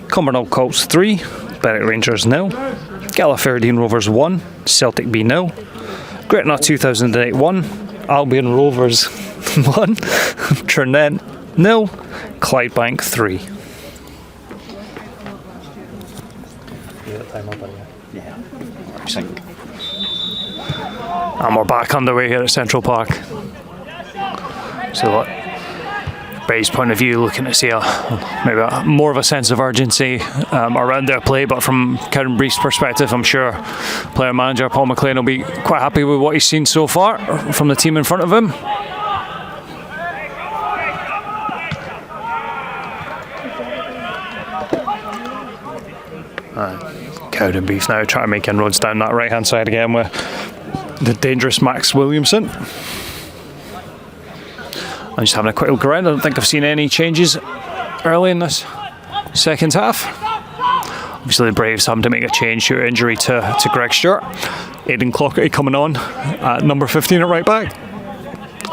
Cumbernauld Colts 3, Berwick Rangers 0, Galliferdine Rovers 1, Celtic B 0, Gretna 2008 1, Albion Rovers 1, Ternent 0, Clydebank 3. And we're back underway here at Central Park. So, Braves' point of view, looking to see maybe more of a sense of urgency around their play. But from Cowdenbeath's perspective, I'm sure player manager Paul McLean will be quite happy with what he's seen so far from the team in front of him. Cowdenbeath now trying to make inroads down that right hand side again with the dangerous Max Williamson. I'm just having a quick look around. I don't think I've seen any changes early in this second half. Obviously the Braves having to make a change due to injury to Greg Stewart. Aidan Clockerty coming on at number 15 at right back.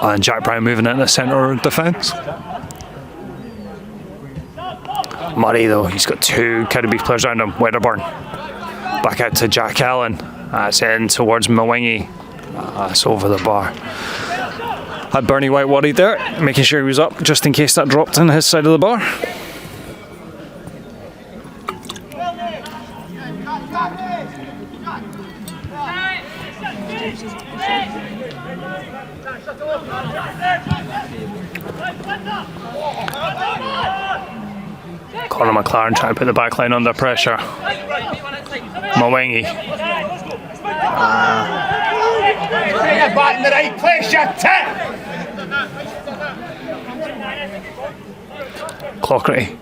And Jack Brown moving in the centre of defence. Murray though, he's got two Cowdenbeath players around him. Wedderburn back out to Jack Allen. That's in towards Mwingi. That's over the bar. Had Bernie White worried there, making sure he was up just in case that dropped on his side of the bar. Conor McLaren trying to put the back line under pressure. Mwingi. Back in the right place, you tit! Clockerty.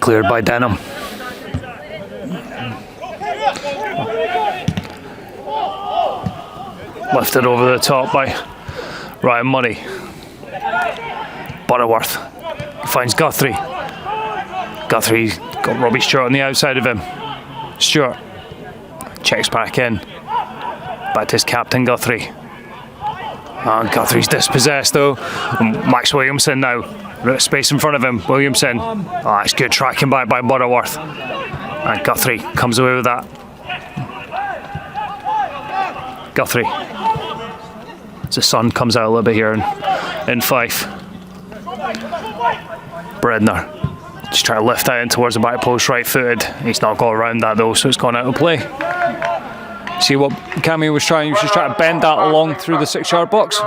Cleared by Denham. Lifted over the top by Ryan Murray. Butterworth finds Guthrie. Guthrie's got Robbie Stewart on the outside of him. Stewart checks back in. Back to his captain Guthrie. And Guthrie's dispossessed though. Max Williamson now. Bit of space in front of him. Williamson. Oh, it's good tracking back by Butterworth. And Guthrie comes away with that. Guthrie. As the sun comes out a little bit here in Fife. Bredner. Just trying to lift that in towards the back post, right footed. He's not got around that though, so it's gone out of play. See what Cammy was trying? He was just trying to bend that along through the 6-yard box.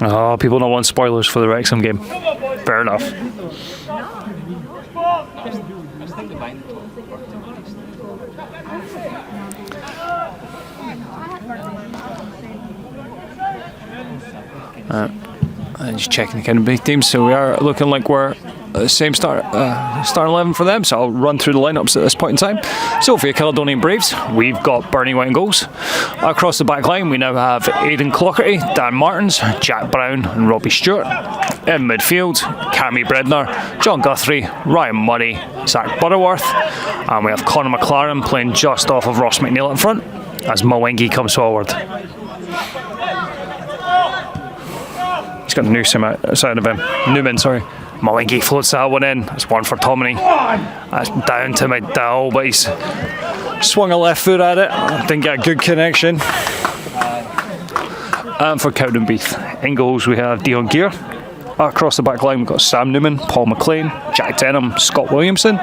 Oh, people don't want spoilers for the Wrexham game. Fair enough. I'm just checking the Cowdenbeath team, so we are looking like we're same starting 11 for them, so I'll run through the lineups at this point in time. So for your Caledonian Braves, we've got Bernie White in goals. Across the back line, we now have Aidan Clockerty, Dan Martins, Jack Brown and Robbie Stewart. In midfield, Cammy Bredner, John Guthrie, Ryan Murray, Zach Butterworth, and we have Conor McLaren playing just off of Ross McNeil in front as Mwangi comes forward. He's got Newman outside of him. Mwangi floats that one in. That's one for Tomini. That's down to McDowell, but he's swung a left foot at it. Didn't get a good connection. And for Cowdenbeath, in goals we have Dion Gear. Across the back line we've got Sam Newman, Paul McLean, Jack Denham, Scott Williamson.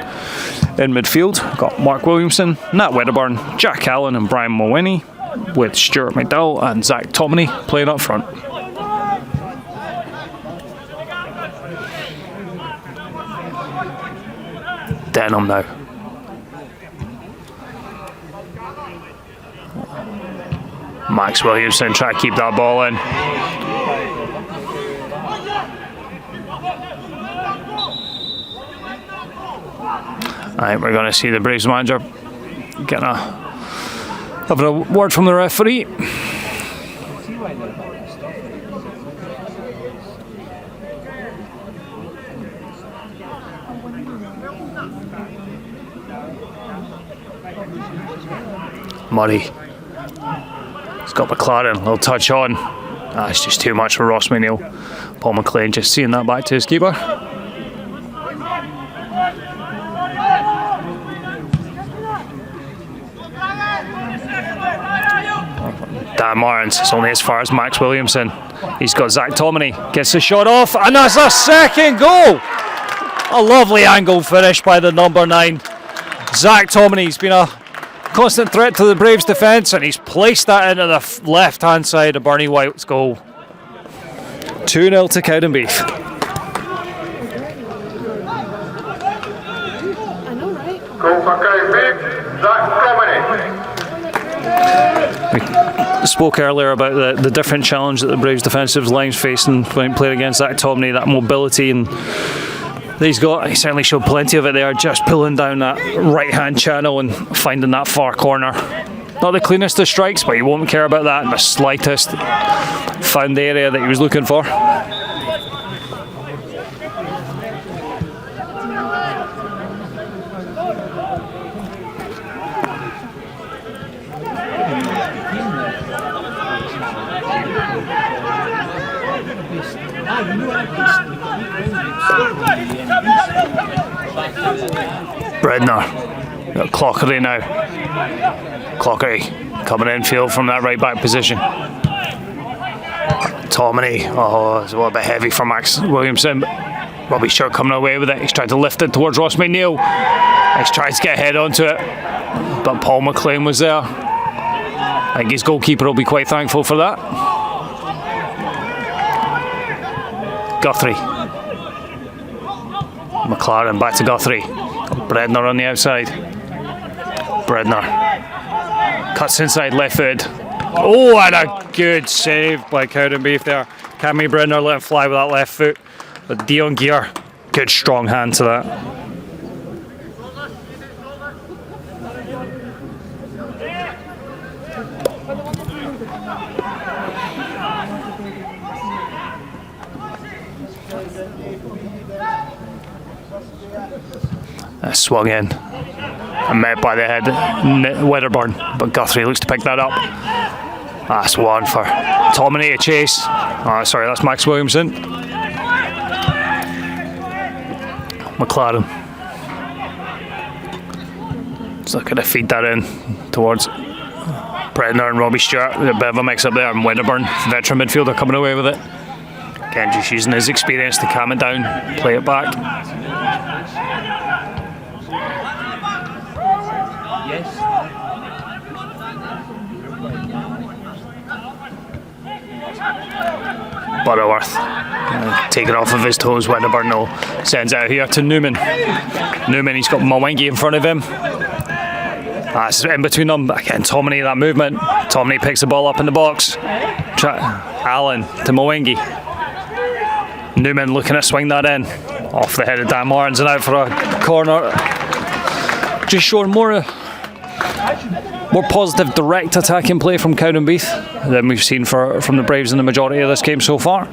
In midfield we've got Mark Williamson, Nat Wedderburn, Jack Allen and Brian Mulwiney, with Stuart McDowell and Zach Tomini playing up front. Denham now. Max Williamson try to keep that ball in. Alright, we're going to see the Braves manager having a word from the referee. Murray. He's got McLaren, a little touch on. It's just too much for Ross McNeil. Paul McLean just seeing that back to his keeper. Dan Martins, it's only as far as Max Williamson. He's got Zach Tomini, gets the shot off, and that's a second goal! A lovely angle finish by the number 9. Zach Tomini's been a constant threat to the Braves defence, and he's placed that into the left-hand side of Bernie White's goal. 2-0 to Cowdenbeath. Goal for Cowdenbeath, Zach Tomini. We spoke earlier about the different challenge that the Braves defensive line's facing when playing against Zach Tomini, that mobility and he's got. He certainly showed plenty of it there, just pulling down that right-hand channel and finding that far corner. Not the cleanest of strikes, but he won't care about that in the slightest. Found the area that he was looking for. Bredner, got Clockery now. Clockery coming in field from that right back position. Tomini, it's a little bit heavy for Max Williamson. Robbie Stewart coming away with it. He's tried to lift it towards Ross McNeil. He's tried to get head onto it, but Paul McLean was there. I think his goalkeeper will be quite thankful for that. Guthrie. McLaren back to Guthrie. Bredner on the outside. Bredner cuts inside left foot. Oh, and a good save by Cowdenbeath there. Cammy Bredner let him fly with that left foot. But Dion Gear, good strong hand to that. Swung in and met by the head Wedderburn, but Guthrie looks to pick that up. That's one for Tomini, a chase. Sorry, that's Max Williamson. McLaren. He's looking to feed that in towards Bredner and Robbie Stewart. A bit of a mix up there, and Wedderburn, veteran midfielder, coming away with it. Again, just using his experience to calm it down, play it back. Butterworth taken off of his toes. Wedderburn sends out here to Newman. He's got Mwangi in front of him. That's in between them. Again, Tomini, that movement. Tomini picks the ball up in the box. Allen to Mwangi. Newman looking to swing that in. Off the head of Dan Martins and out for a corner. Just showing more positive direct attacking play from Cowdenbeath than we've seen from the Braves in the majority of this game so far.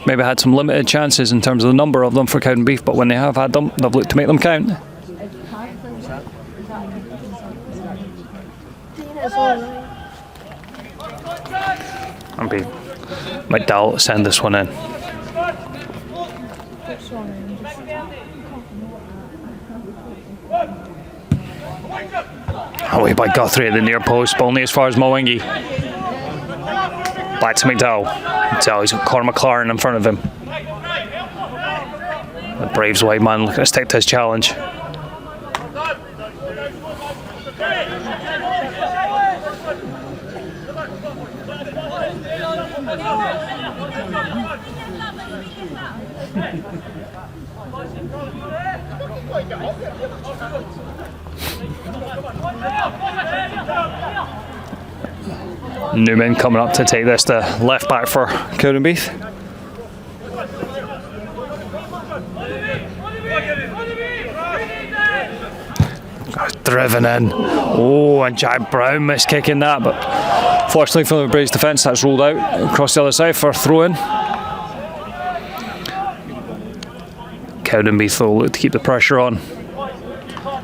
Maybe had some limited chances in terms of the number of them for Cowdenbeath, but when they have had them, they've looked to make them count. Maybe McDowell send this one in. Away by Guthrie at the near post, but only as far as Mwangi. Back to McDowell. McDowell, he's got Conor McLaren in front of him. The Braves wide man looking to stick to his challenge. Newman coming up to take this to left back for Cowdenbeath. Driven in. Oh, and Jack Brown missed kicking that, but fortunately for the Braves defence, that's rolled out across the other side for a throw-in. Cowdenbeath will look to keep the pressure on.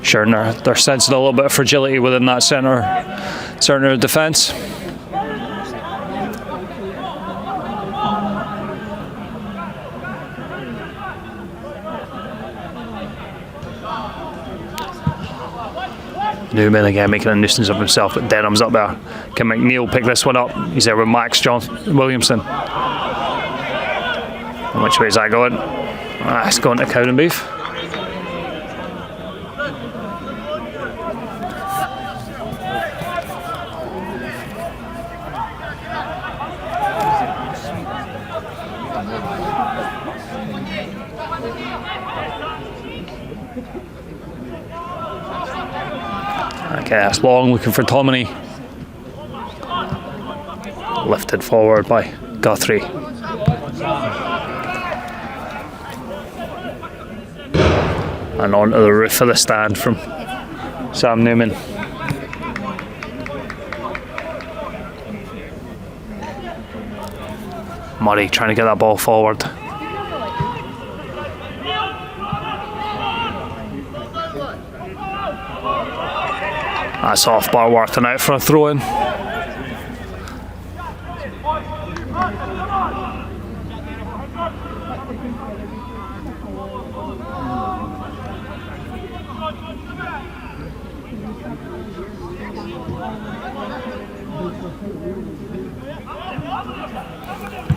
Sure, they're sensing a little bit of fragility within that centre of defence. Newman again making a nuisance of himself, but Denham's up there. Can McNeil pick this one up? He's there with Max Williamson. And which way is that going? It's going to Cowdenbeath. Okay, that's long, looking for Tomini. Lifted forward by Guthrie. And onto the roof of the stand from Sam Newman. Murray trying to get that ball forward. That's off Barworth and out for a throw-in.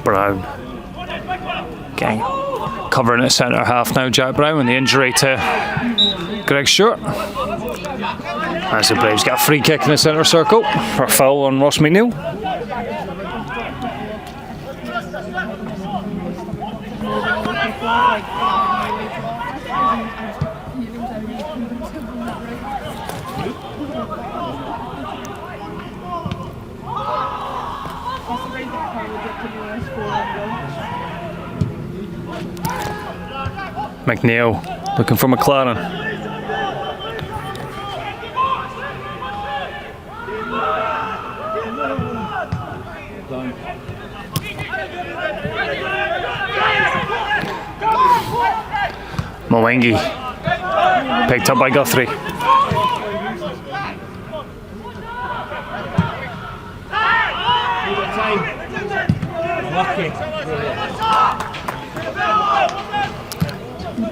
Brown. Okay. Covering at centre half now, Jack Brown, and the injury to Greg Stewart. As the Braves get a free kick in the centre circle for a foul on Ross McNeil. McNeil looking for McLaren. Mwangi picked up by Guthrie.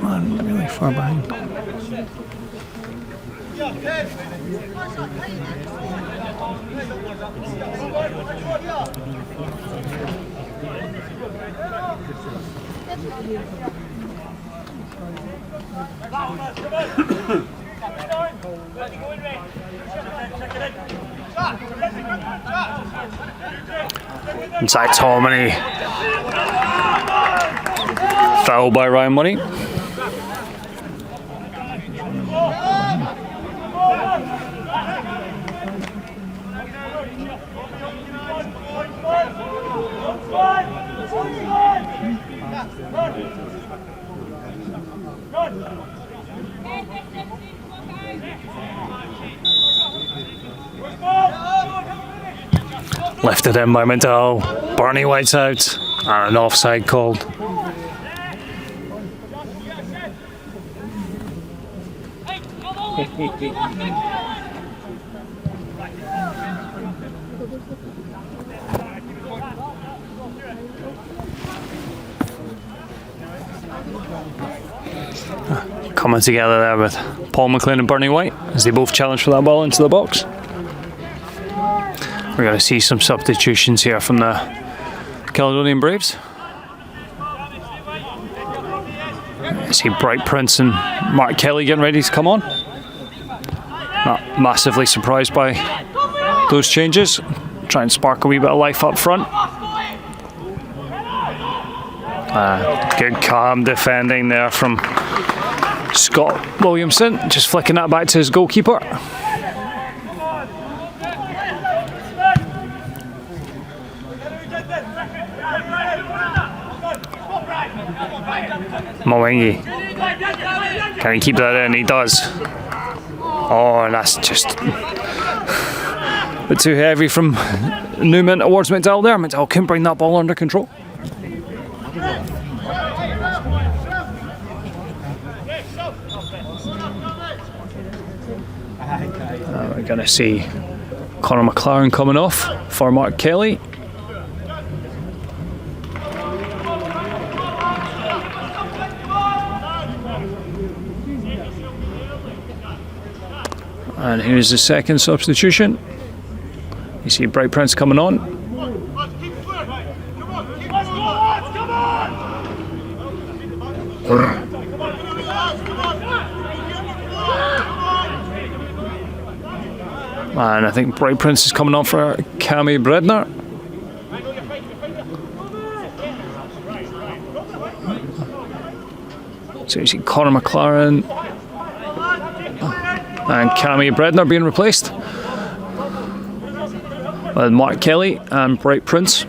Man, really far behind. Inside Tomini. Foul by Ryan Murray. Lifted in by McDowell. Bernie White's out. And an offside called. Coming together there with Paul McLean and Bernie White as they both challenge for that ball into the box. We're going to see some substitutions here from the Caledonian Braves. I see Bright Prince and Mark Kelly getting ready to come on. Not massively surprised by those changes. Try and spark a wee bit of life up front. Good calm defending there from Scott Williamson, just flicking that back to his goalkeeper. Mwangi. Can he keep that in? He does. Oh, and that's just a bit too heavy from Newman towards McDowell there. McDowell can bring that ball under control. We're going to see Conor McLaren coming off for Mark Kelly. And here's the second substitution. You see Bright Prince coming on. And I think Bright Prince is coming on for Cammy Bredner. So you see Conor McLaren and Cammy Bredner being replaced with Mark Kelly and Bright Prince.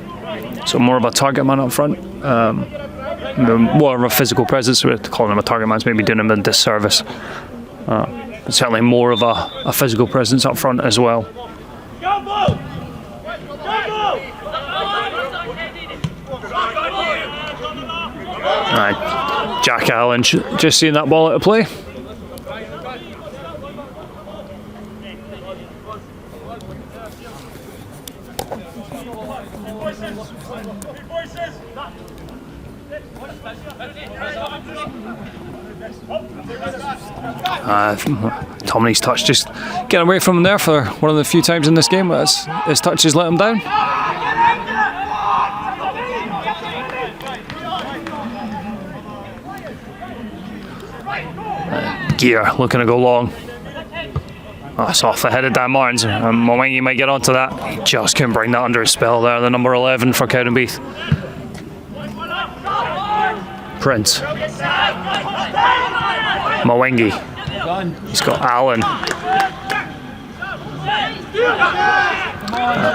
So more of a target man up front. More of a physical presence. We're calling him a target man is maybe doing him a disservice. But certainly more of a physical presence up front as well. Jack Allen just seeing that ball out of play. Tomley's touch just getting away from him there for one of the few times in this game, but his touch has let him down. Gear looking to go long. Oh, it's off the head of Dan Martins. Mwangi might get onto that. He just couldn't bring that under his spell there, the number 11 for Cowdenbeath. Prince. Mwangi. He's got Allen.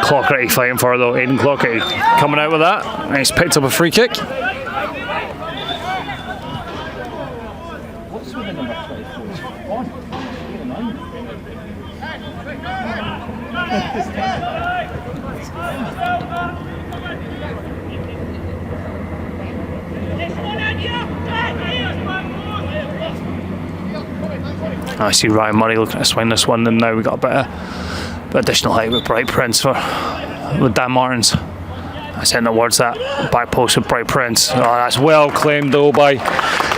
Clockery fighting for though. Aidan Clockery coming out with that. And he's picked up a free kick. What's with the number 24? I see Ryan Murray looking to swing this one, and now we've got a bit of additional height with Bright Prince with Dan Martins. I sent towards that back post with Bright Prince. Oh, that's well claimed though by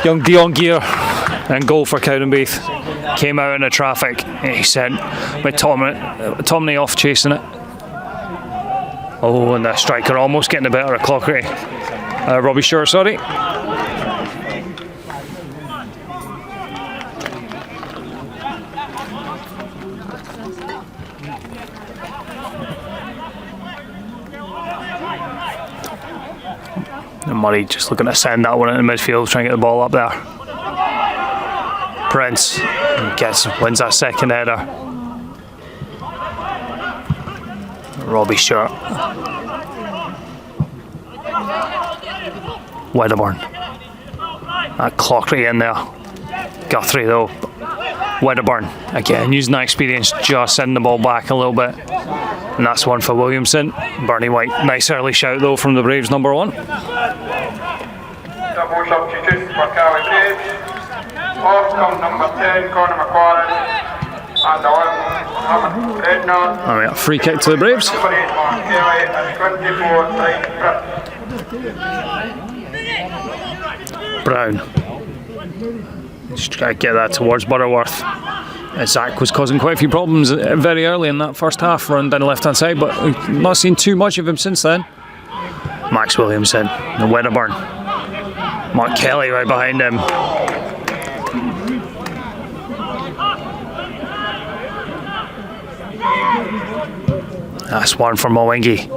young Dion Gear, and goal for Cowdenbeath. Came out in the traffic. He sent with Tomney off chasing it. Oh, and the striker almost getting the better of Clockery. Robbie Shore, sorry. And Murray just looking to send that one into midfield, trying to get the ball up there. Prince wins that second header. Robbie Short. Wedderburn. That Clockery in there. Guthrie though. Wedderburn, again, using that experience, just sending the ball back a little bit. And that's one for Williamson. Bernie White, nice early shout though from the Braves, number 1. Double substitute for Cali Braves. Off comes number 10, Conor McLaren. And on, Redknapp. And we got a free kick to the Braves. Number 8, Mark Kelly, and 24, Bright. Brown. Just try to get that towards Butterworth. Zach was causing quite a few problems very early in that first half, running down the left hand side, but we've not seen too much of him since then. Max Williamson, the Wedderburn. Mark Kelly right behind him. That's one for Mwangi.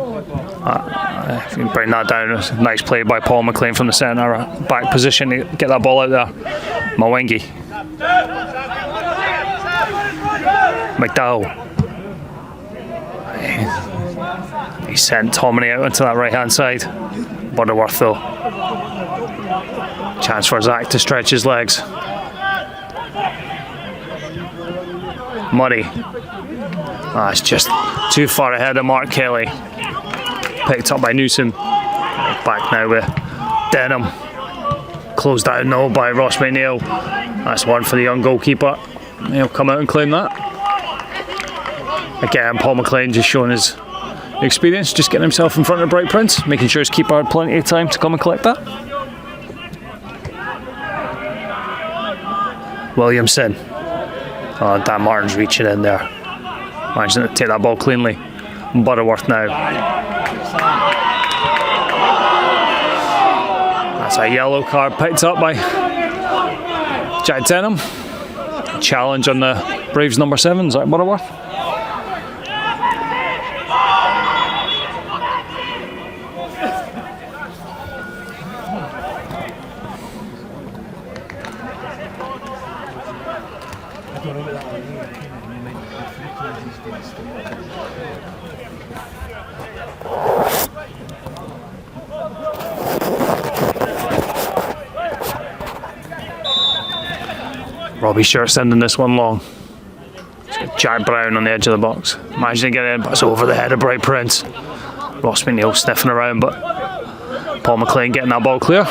If you can bring that down, it's a nice play by Paul McLean from the centre back position to get that ball out there. Mwangi. McDowell. He sent Tomini out into that right hand side. Butterworth though. Chance for Zach to stretch his legs. Muddy. It's just too far ahead of Mark Kelly. Picked up by Newsom. Back now with Denham. Closed down now by Ross McNeil. That's one for the young goalkeeper. He'll come out and claim that. Again, Paul McLean just showing his experience, just getting himself in front of Bright Prince, making sure his keeper had plenty of time to come and collect that. Williamson. Dan Martin's reaching in there. Managing to take that ball cleanly. Butterworth now. That's a yellow card picked up by Jack Denham. Challenge on the Braves number 7, Zach Butterworth. Robbie Short sending this one long. Jack Brown on the edge of the box. Managing to get in, but it's over the head of Bright Prince. Ross McNeil sniffing around, but Paul McLean getting that ball clear.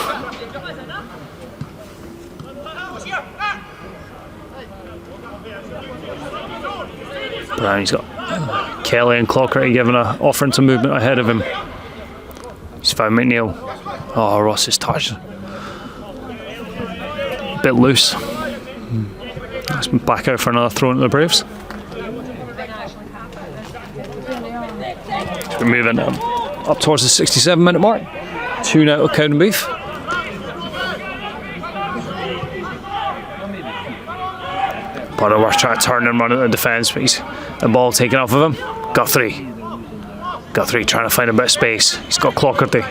Brown, he's got Kelly and Clockery offering some movement ahead of him. He's found McNeil. Oh, Ross is touched. A bit loose. Let's back out for another throw into the Braves. So we're moving up towards the 67-minute mark. 2-0 Cowdenbeath. Butterworth trying to turn and run at the defence, but he's the ball taken off of him. Guthrie trying to find a bit of space. He's got Clockery.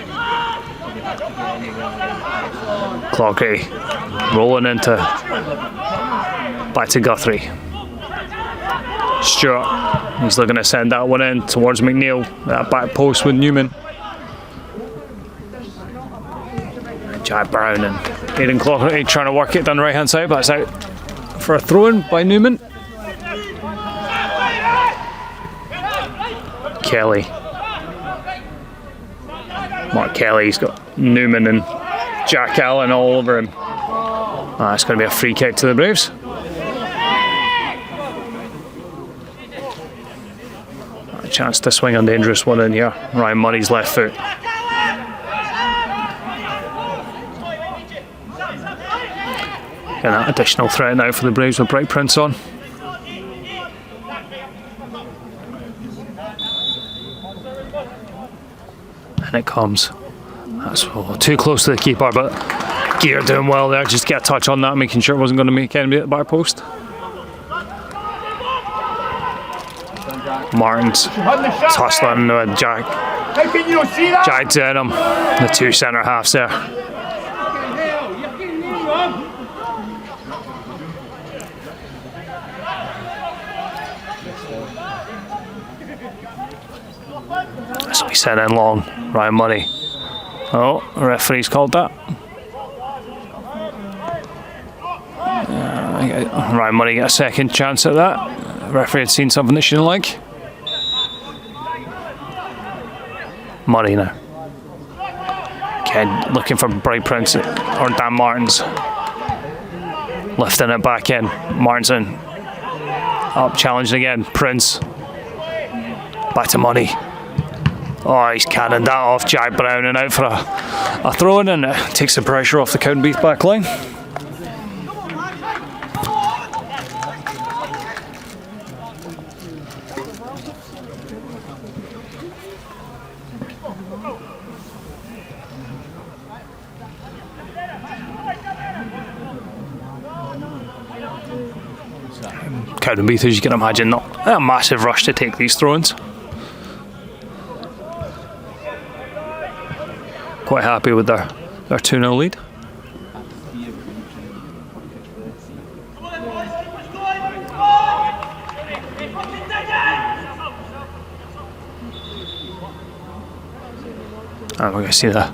Clockery rolling into back to Guthrie. Stewart, he's looking to send that one in towards McNeil. That back post with Newman. Jack Brown and Aidan Clockery trying to work it down the right hand side, but it's out for a throw in by Newman. Kelly. Mark Kelly, he's got Newman and Jack Allen all over him. It's going to be a free kick to the Braves. A chance to swing a dangerous one in here. Ryan Murray's left foot. And that additional threat now for the Braves with Bright Prince on. And it comes. That's too close to the keeper, but Gear doing well there. Just get a touch on that, making sure it wasn't going to make anybody at the back post. Martin's tussling with Jack Denham, the two centre halves there. So we sent in long, Ryan Murray. Oh, the referee's called that. Ryan Murray get a second chance at that. The referee had seen something that she didn't like. Murray now. Again, looking for Bright Prince or Dan Martins. Lifting it back in. Martins in. Up, challenging again. Prince. Back to Murray. Oh, he's cannoned that off Jack Brown and out for a throw in, and it takes the pressure off the Cowdenbeath back line. Cowdenbeath, as you can imagine, not a massive rush to take these throw-ins. Quite happy with their 2-0 lead. And we're going to see a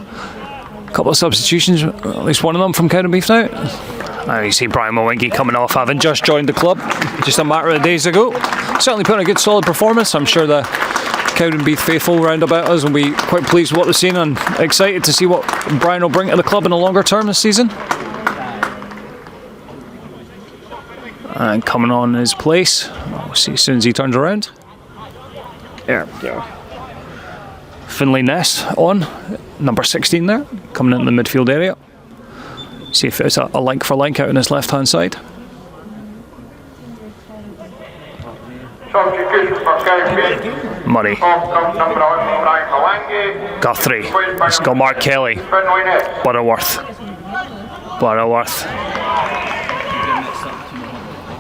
couple of substitutions, at least one of them from Cowdenbeath now. You see Brian Mowinky coming off, having just joined the club just a matter of days ago. Certainly put in a good solid performance. I'm sure the Cowdenbeath faithful round about us will be quite pleased with what they've seen and excited to see what Brian will bring to the club in the longer term this season. And coming on his place, we'll see as soon as he turns around. There. Finlay Ness on, number 16 there, coming into the midfield area. See if it's a link for link out on his left hand side. Murray. Guthrie. It's got Mark Kelly. Butterworth.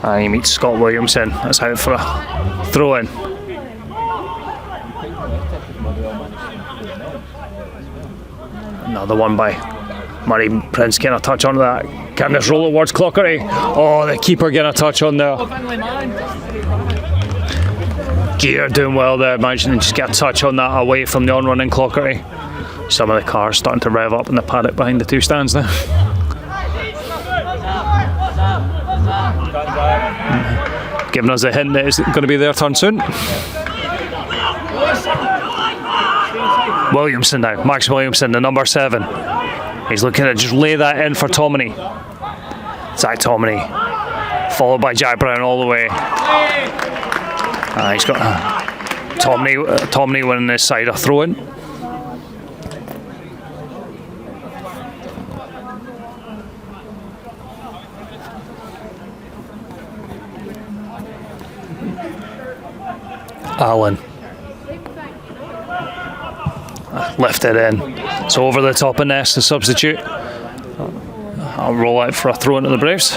And he meets Scott Williamson. That's out for a throw in. Another one by Murray. Prince getting a touch on that. Can this roll towards Clockery? Oh, the keeper getting a touch on there. Gear doing well there, managing to just get a touch on that away from the on-running Clockery. Some of the cars starting to rev up in the paddock behind the two stands now. Giving us a hint that it's going to be their turn soon. Williamson now, Max Williamson, the number 7. He's looking to just lay that in for Tomini. Zach Tomini, followed by Jack Brown all the way. He's got Tomini winning this side a throw in. Allen. Lifted in. It's over the top of Ness, the substitute. I'll roll out for a throw into the Braves.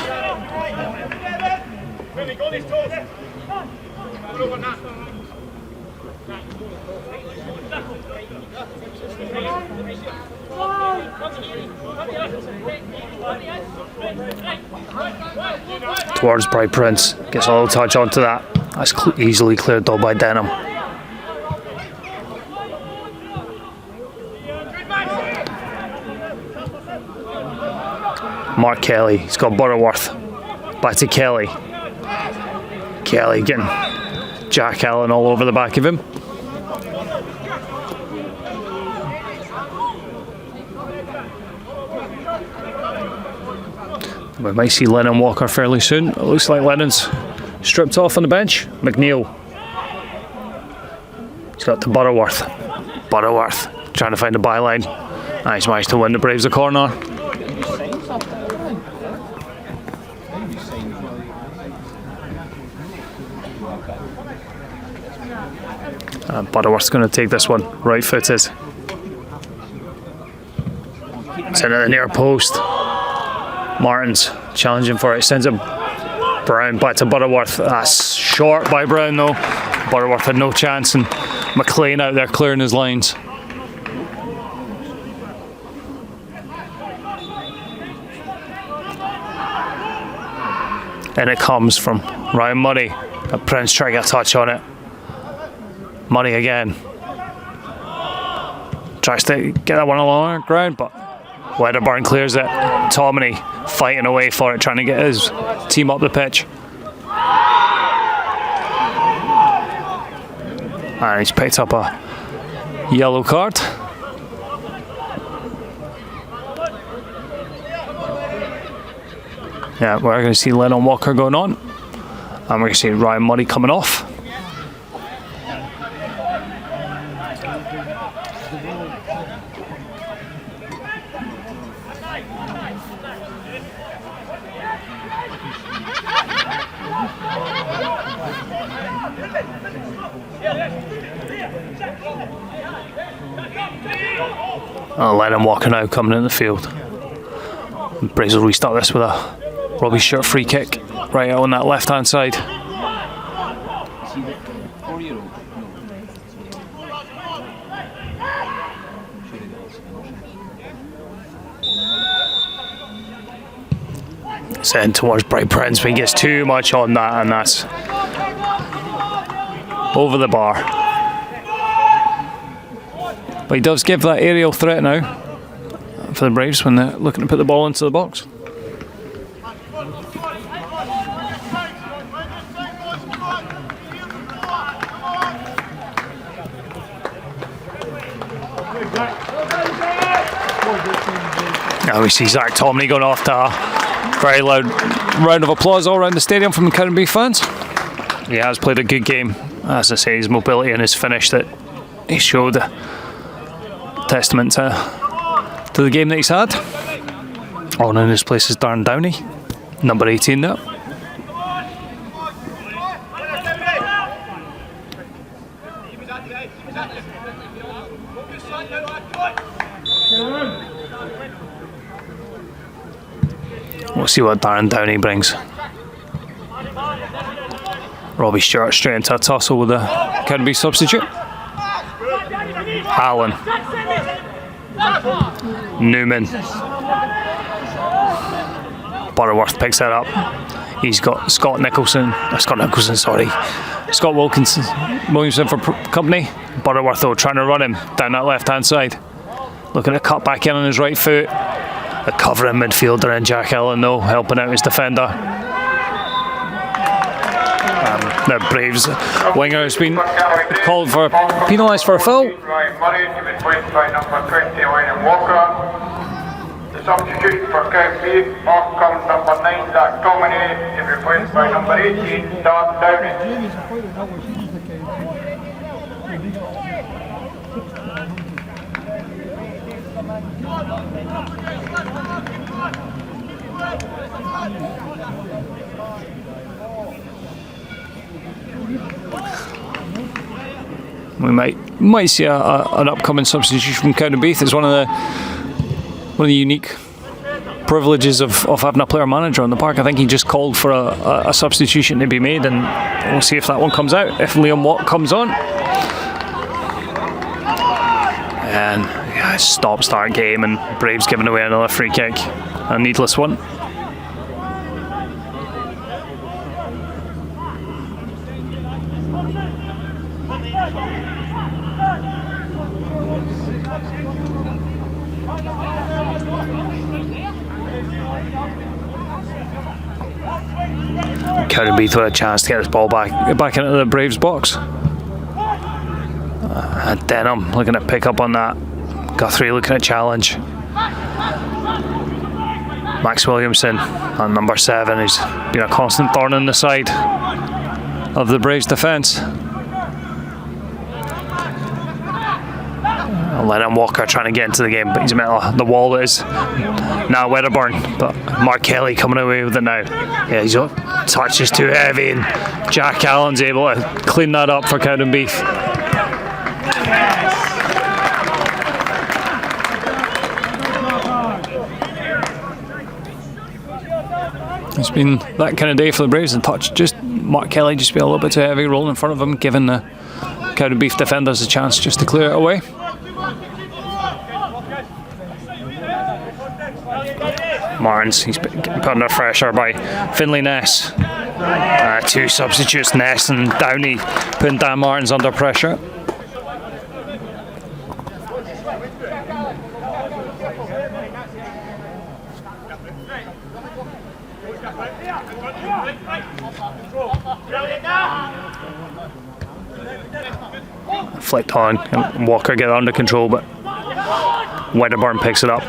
Towards Bright Prince. Gets a little touch onto that. That's easily cleared though by Denham. Mark Kelly, he's got Butterworth. Back to Kelly. Kelly getting Jack Allen all over the back of him. We might see Lennon Walker fairly soon. It looks like Lennon's stripped off on the bench. McNeil. He's got to Butterworth. Butterworth trying to find a byline. He's managed to win the Braves a corner. Butterworth's going to take this one, right footed. It's in at the near post. Martins challenging for it, sends it Brown back to Butterworth. That's short by Brown though. Butterworth had no chance, and McLean out there clearing his lines. And it comes from Ryan Murray. Prince trying to get a touch on it. Murray again. Tries to get that one along the ground, but Wedderburn clears it. Tomini fighting away for it, trying to get his team up the pitch. And he's picked up a yellow card. Yeah, we're going to see Lennon Walker going on. And we're going to see Ryan Murray coming off. Lennon Walker now coming in the field. Braves will restart this with a Robbie Shirt free kick right out on that left hand side. Sent towards Bright Prince, but he gets too much on that, and that's over the bar. But he does give that aerial threat now for the Braves when they're looking to put the ball into the box. Now we see Zach Tomini going off to a very loud round of applause all around the stadium from the Cowdenbeath fans. He has played a good game. As I say, his mobility and his finish that he showed, testament to the game that he's had. On in his place is Darren Downey, number 18 now. We'll see what Darren Downey brings. Robbie Stewart straight into a tussle with a Cowdenbeath substitute. Allen. Newman. Butterworth picks that up. He's got Scott Williamson for company. Butterworth though trying to run him down that left hand side. Looking to cut back in on his right foot. A covering midfielder in Jack Allen though, helping out his defender. The Braves winger has been called for penalised for a foul. Ryan Murray to be replaced by number 20, Lennon Walker. The substitution for Cowdenbeath, off comes number 9, Zach Tomini, to be replaced by number 18, Dan Downey. We might see an upcoming substitution from Cowdenbeath. It's one of the unique privileges of having a player manager on the park. I think he just called for a substitution to be made, and we'll see if that one comes out. If Liam Watt comes on, and yeah, stop-start game, and Braves giving away another free kick, a needless one. Cowdenbeath with a chance to get this ball back into the Braves box. Denham looking to pick up on that. Guthrie looking to challenge. Max Williamson on number 7, who's been a constant thorn in the side of the Braves defence. Lennon Walker trying to get into the game, but he's met the wall that is now Wedderburn. But Mark Kelly coming away with it now. Yeah, his touch is too heavy, and Jack Allen's able to clean that up for Cowdenbeath. It's been that kind of day for the Braves. The touch, just Mark Kelly just being a little bit too heavy, rolling in front of him, giving the Cowdenbeath defenders a chance just to clear it away. Martins, he's put under pressure by Finlay Ness. Two substitutes, Ness and Downey, putting Dan Martins under pressure. Flicked on, and Walker get it under control, but Wedderburn picks it up.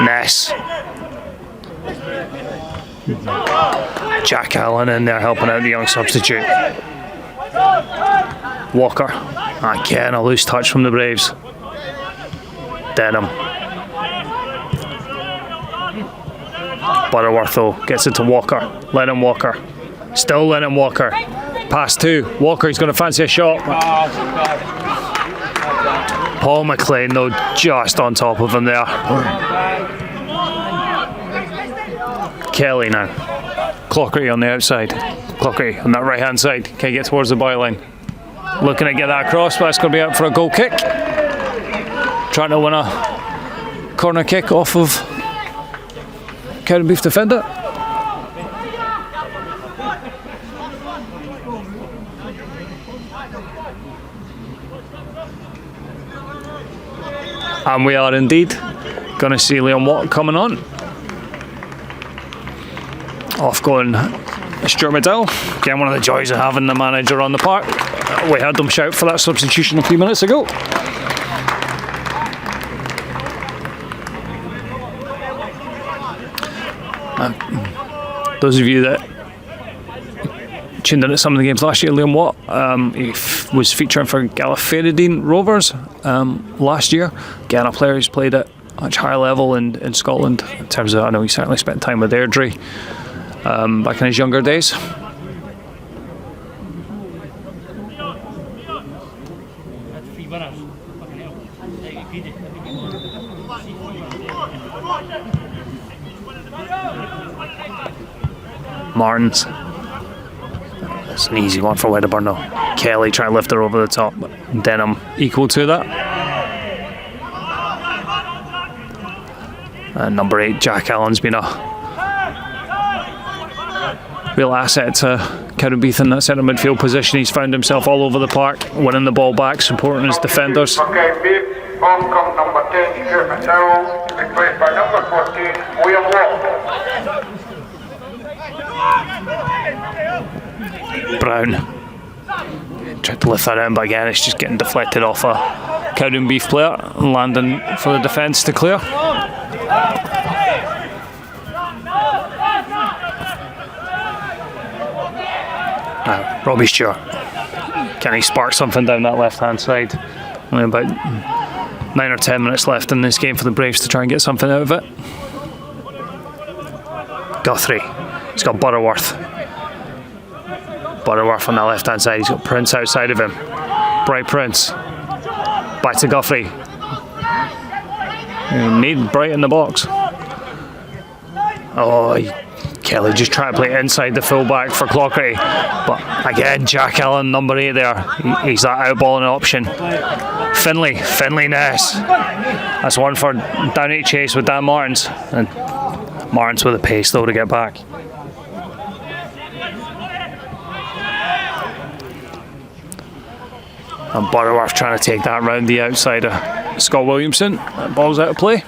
Ness. Jack Allen in there helping out the young substitute. Walker. Again, a loose touch from the Braves. Denham. Butterworth though gets it to Walker. Lennon Walker. Still Lennon Walker. Pass two. Walker, he's going to fancy a shot. Paul McLean though just on top of him there. Kelly now. Clockery on the outside. Clockery on that right hand side. Can he get towards the byline? Looking to get that across, but it's going to be out for a goal kick. Trying to win a corner kick off of Cowdenbeath defender. And we are indeed going to see Liam Watt coming on. Off going Stuart McDowell. Again, one of the joys of having the manager on the park. We had them shout for that substitution a few minutes ago. Those of you that tuned in at some of the games last year, Liam Watt, he was featuring for Caledonian Rovers last year. Again, a player who's played at a much higher level in Scotland. In terms of, I know he certainly spent time with Airdrie back in his younger days. Martins. It's an easy one for Wedderburn though. Kelly trying to lift her over the top, but Denham equal to that. And number 8, Jack Allen's been a real asset to Cowdenbeath in that centre midfield position. He's found himself all over the park, winning the ball back, supporting his defenders. Cowdenbeath, on comes number 10, Stuart McDowell, replaced by number 14, William Watt. Brown tried to lift that in, but again it's just getting deflected off a Cowdenbeath player and landing for the defence to clear. Now, Robbie Stewart, can he spark something down that left hand side? Only about 9 or 10 minutes left in this game for the Braves to try and get something out of it. Guthrie, he's got Butterworth on that left hand side. He's got Prince outside of him. Bright Prince back to Guthrie. Need Bright in the box. Kelly just trying to play inside the fullback for Clockery, but again Jack Allen, number 8 there, he's that outballing option. Finlay Ness, that's one for Downey Chase with Dan Martins, and Martins with the pace though to get back. And Butterworth trying to take that round the outside of Scott Williamson. That ball's out of play.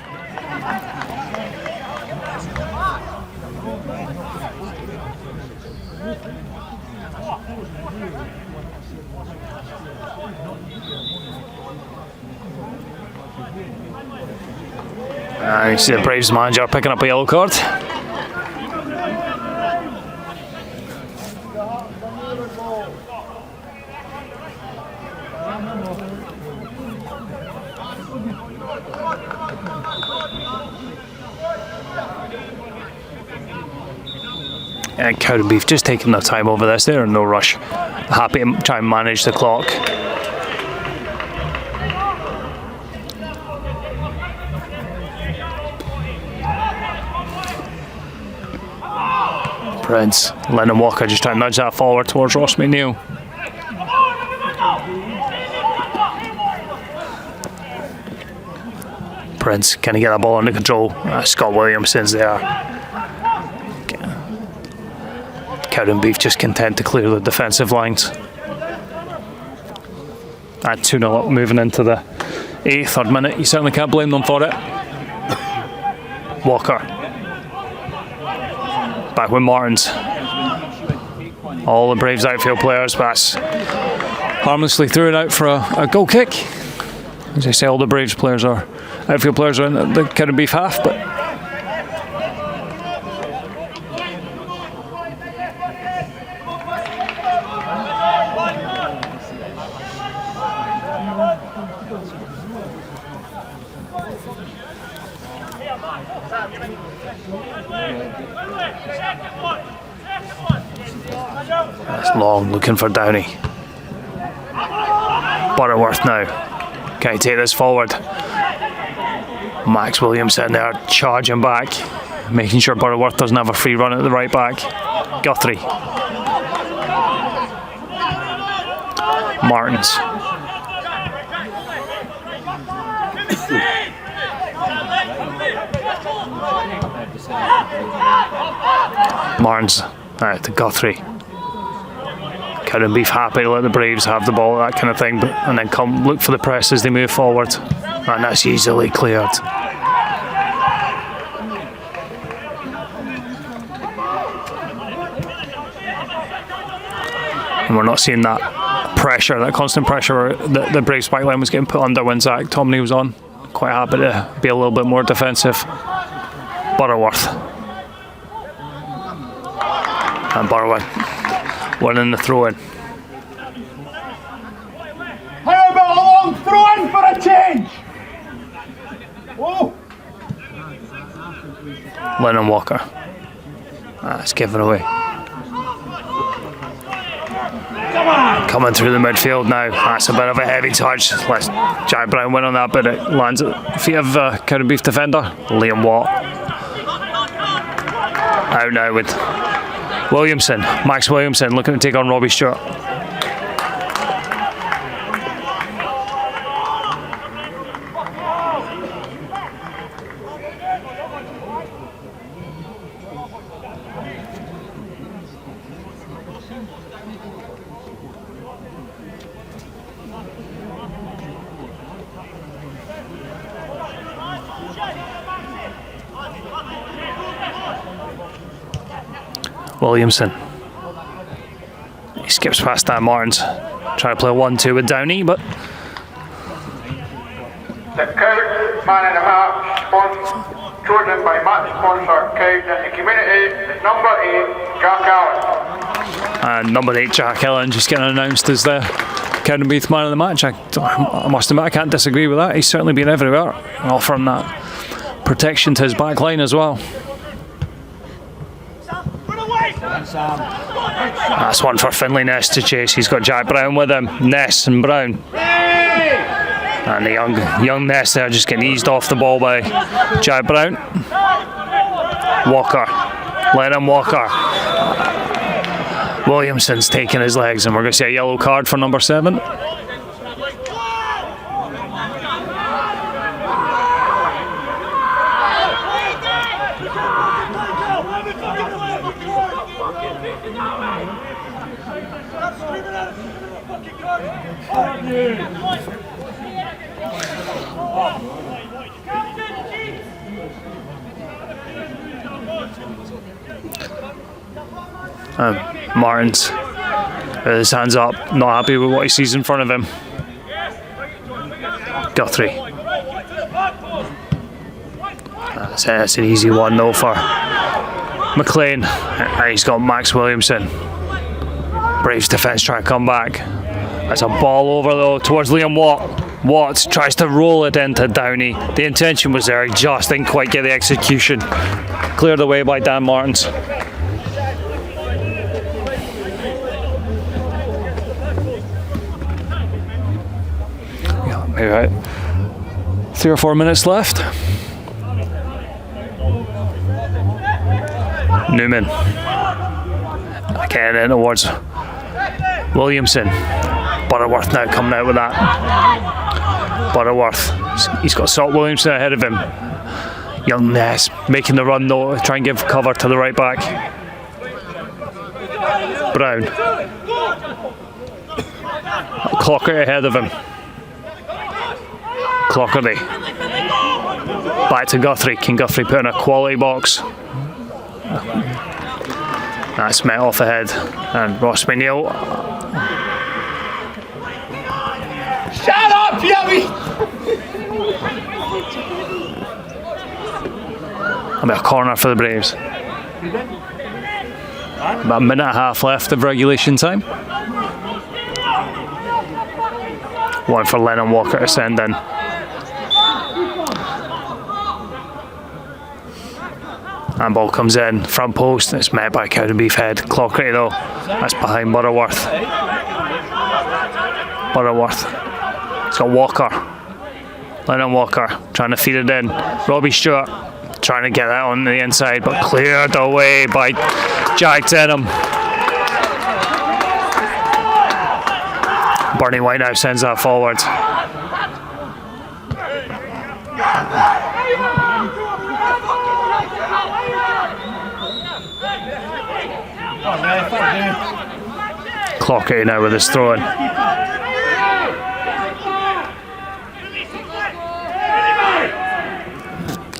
And you see the Braves manager picking up a yellow card. And Cowdenbeath just taking their time over this. They're in no rush. Happy to try and manage the clock. Prince, Lennon Walker just trying to nudge that forward towards Ross McNeil. Prince, can he get that ball under control? Scott Williamson's there. Cowdenbeath just content to clear the defensive lines. And 2-0 up moving into the 8th, 3rd minute. You certainly can't blame them for it. Walker. Back with Martins. All the Braves outfield players, pass harmlessly threw it out for a goal kick. As I say, all the Braves players are outfield players are in the Cowdenbeath half, but that's long, looking for Downey. Butterworth now. Can he take this forward? Max Williamson there charging back, making sure Butterworth doesn't have a free run at the right back. Guthrie. Martins. Martins to Guthrie. Cowdenbeath happy to let the Braves have the ball, that kind of thing, and then come look for the press as they move forward, and that's easily cleared. And we're not seeing that pressure, that constant pressure that the Braves backline was getting put under when Zach Tomney was on. Quite happy to be a little bit more defensive. Butterworth. And Butterworth winning the throw-in. How about a long throw-in for a change? Whoa! Lennon Walker. That's given away. Coming through the midfield now. That's a bit of a heavy touch. Let's Jack Brown win on that, but it lands at the feet of Cowdenbeath defender Liam Watt. Out now with Williamson. Max Williamson looking to take on Robbie Stewart. Williamson. He skips past Dan Martins. Trying to play a 1-2 with Downey, but The Cow Man of the Match, chosen by match sponsor Cows in the Community, is number 8, Jack Allen. and number 8 Jack Allen just getting announced as the Cowdenbeath Man of the Match. I must admit I can't disagree with that. He's certainly been everywhere and offering that protection to his back line as well. That's one for Finlay Ness to chase. He's got Jack Brown with him. Ness and Brown. And the young Ness there just getting eased off the ball by Jack Brown. Walker. Lennon Walker. Williamson's taking his legs, and we're going to see a yellow card for number 7. Martins with his hands up, not happy with what he sees in front of him. Guthrie. That's an easy one though for McLean. He's got Max Williamson. Braves defence trying to come back. That's a ball over though towards Liam Watt. Watt tries to roll it into Downey. The intention was there, he just didn't quite get the execution. Cleared away by Dan Martins. Maybe about 3 or 4 minutes left. Newman. Again in towards Williamson. Butterworth now coming out with that. Butterworth. He's got Salt Williamson ahead of him. Young Ness making the run though, try and give cover to the right back. Brown. Clocker ahead of him. Clockerty. Back to Guthrie. Can Guthrie put in a quality box? That's met off ahead, and Ross McNeil. Shut up, Yummy! A bit of corner for the Braves. About a minute and a half left of regulation time. One for Lennon Walker to send in. Handball comes in, front post, it's met by Cowdenbeath head. Clockery though, that's behind Butterworth. Butterworth, it's got Walker. Lennon Walker trying to feed it in. Robbie Stewart trying to get that on the inside, but cleared away by Jack Denham. Bernie White now sends that forward. Clockety now with his throw in.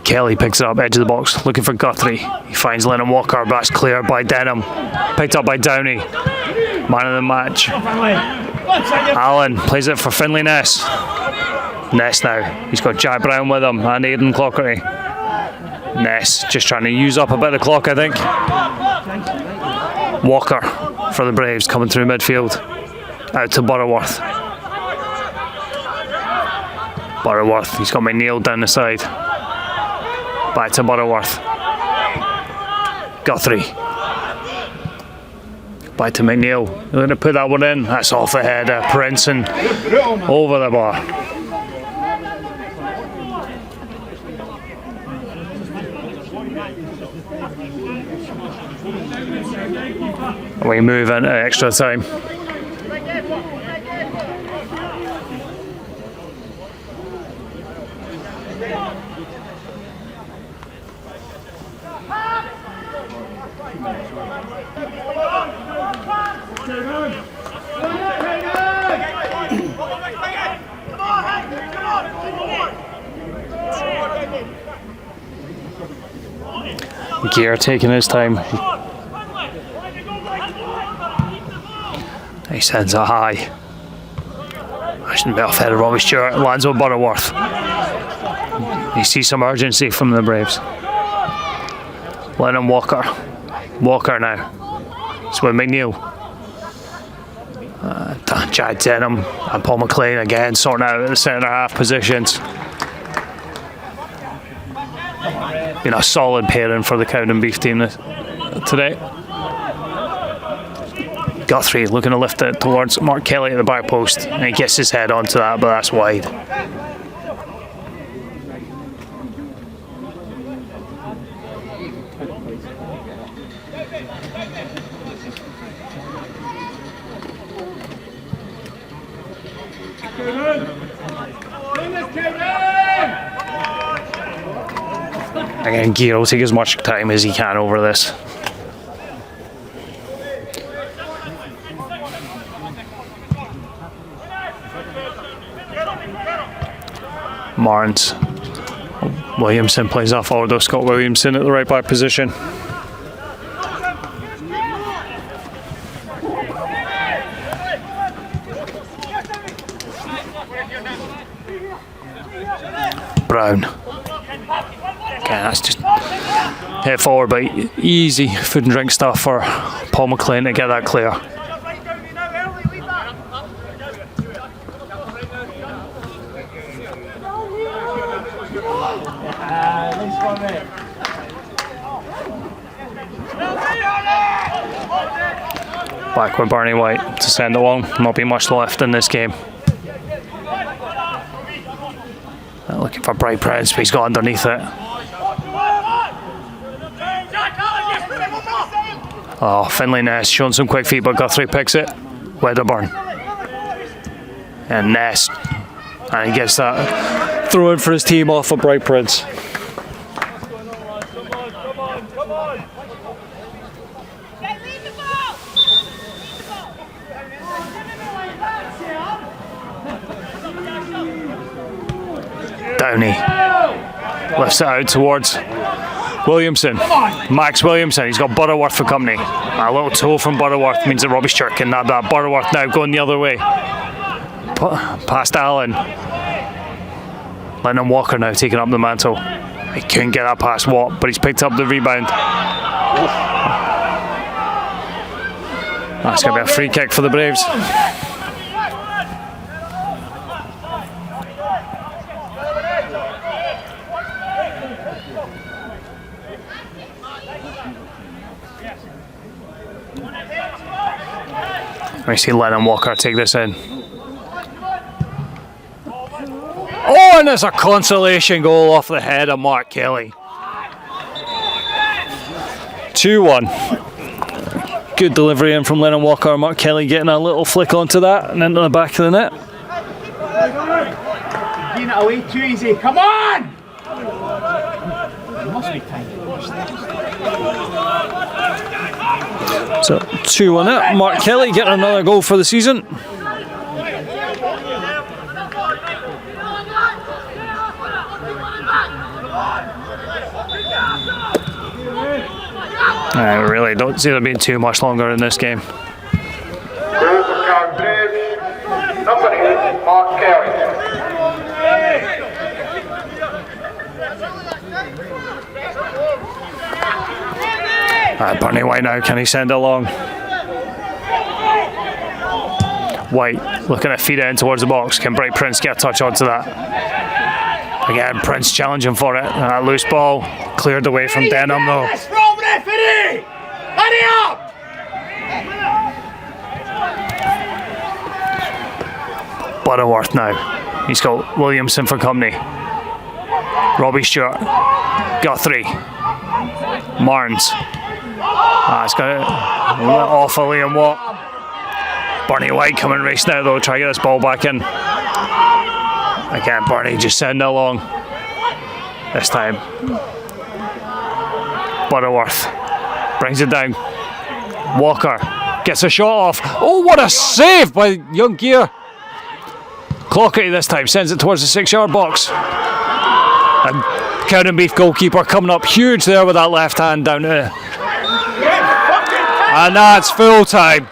Kelly picks it up, edge of the box, looking for Guthrie. He finds Lennon Walker, but that's cleared by Denham. Picked up by Downey. Man of the match. Allen plays it for Finlay Ness. Ness now. He's got Jack Brown with him and Aidan Clockery. Ness just trying to use up a bit of the clock, I think. Walker for the Braves coming through midfield. Out to Butterworth. Butterworth, he's got McNeil down the side. Back to Butterworth. Guthrie. Back to McNeil. They're going to put that one in. That's off the head of Prince and over the bar. We move into extra time. Gear taking his time. He sends it high. I shouldn't be off head of Robbie Stewart. Lands on Butterworth. You see some urgency from the Braves. Lennon Walker. Walker now. It's with McNeil. Jack Denham and Paul McLean again sorting out the centre half positions. Been a solid pairing for the Cowdenbeath team today. Guthrie looking to lift it towards Mark Kelly at the back post, and he gets his head onto that, but that's wide. Again, Gear will take as much time as he can over this. Marnes. Williamson plays off forward though. Scott Williamson at the right back position. Brown. Okay, that's just hit forward by easy food and drink stuff for Paul McLean to get that clear. Back with Bernie White to send it along. Not be much left in this game. Looking for Bright Prince, but he's got underneath it. Oh, Finlay Ness showing some quick feet, but Guthrie picks it. Wedderburn. And Ness. And he gets that throw in for his team off of Bright Prince. Downey lifts it out towards Williamson. Max Williamson. He's got Butterworth for company. A little toe from Butterworth means that Robbie Stewart can nab that. Butterworth now going the other way. Past Allen. Lennon Walker now taking up the mantle. He couldn't get that past Watt, but he's picked up the rebound. That's going to be a free kick for the Braves. We see Lennon Walker take this in. Oh, and it's a consolation goal off the head of Mark Kelly. 2-1. Good delivery in from Lennon Walker. Mark Kelly getting a little flick onto that and into the back of the net. Getting it away too easy. Come on! Must be time to push that. So 2-1 it. Mark Kelly getting another goal for the season. I really don't see there being too much longer in this game. Goal for Cowdenbeath. Number 8, Mark Kelly. Bernie White now, can he send it along? White looking to feed it in towards the box. Can Bright Prince get a touch onto that? Again, Prince challenging for it. And that loose ball cleared away from Denham though. Wrong referee! Hurry up! Butterworth now. He's got Williamson for company. Robbie Stewart. Guthrie. Marnes. It's got it off of Liam Watt. Bernie White coming racing out though, try to get this ball back in. Again, Bernie just sending it along. This time. Butterworth brings it down. Walker gets a shot off. Oh, what a save by Young Gear. Clockety this time, sends it towards the 6-yard box. And Cowdenbeath goalkeeper coming up huge there with that left hand down to. And that's full time.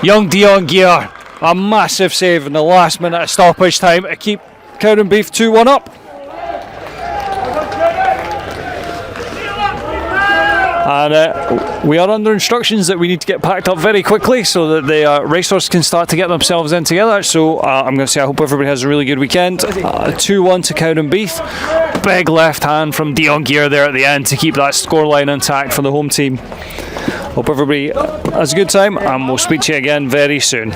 Young Dion Gear, a massive save in the last minute of stoppage time to keep Cowdenbeath 2-1 up. And we are under instructions that we need to get packed up very quickly so that the racers can start to get themselves in together. So I'm going to say I hope everybody has a really good weekend. 2-1 to Cowdenbeath. Big left hand from Dion Gear there at the end to keep that scoreline intact for the home team. Hope everybody has a good time and we'll speak to you again very soon.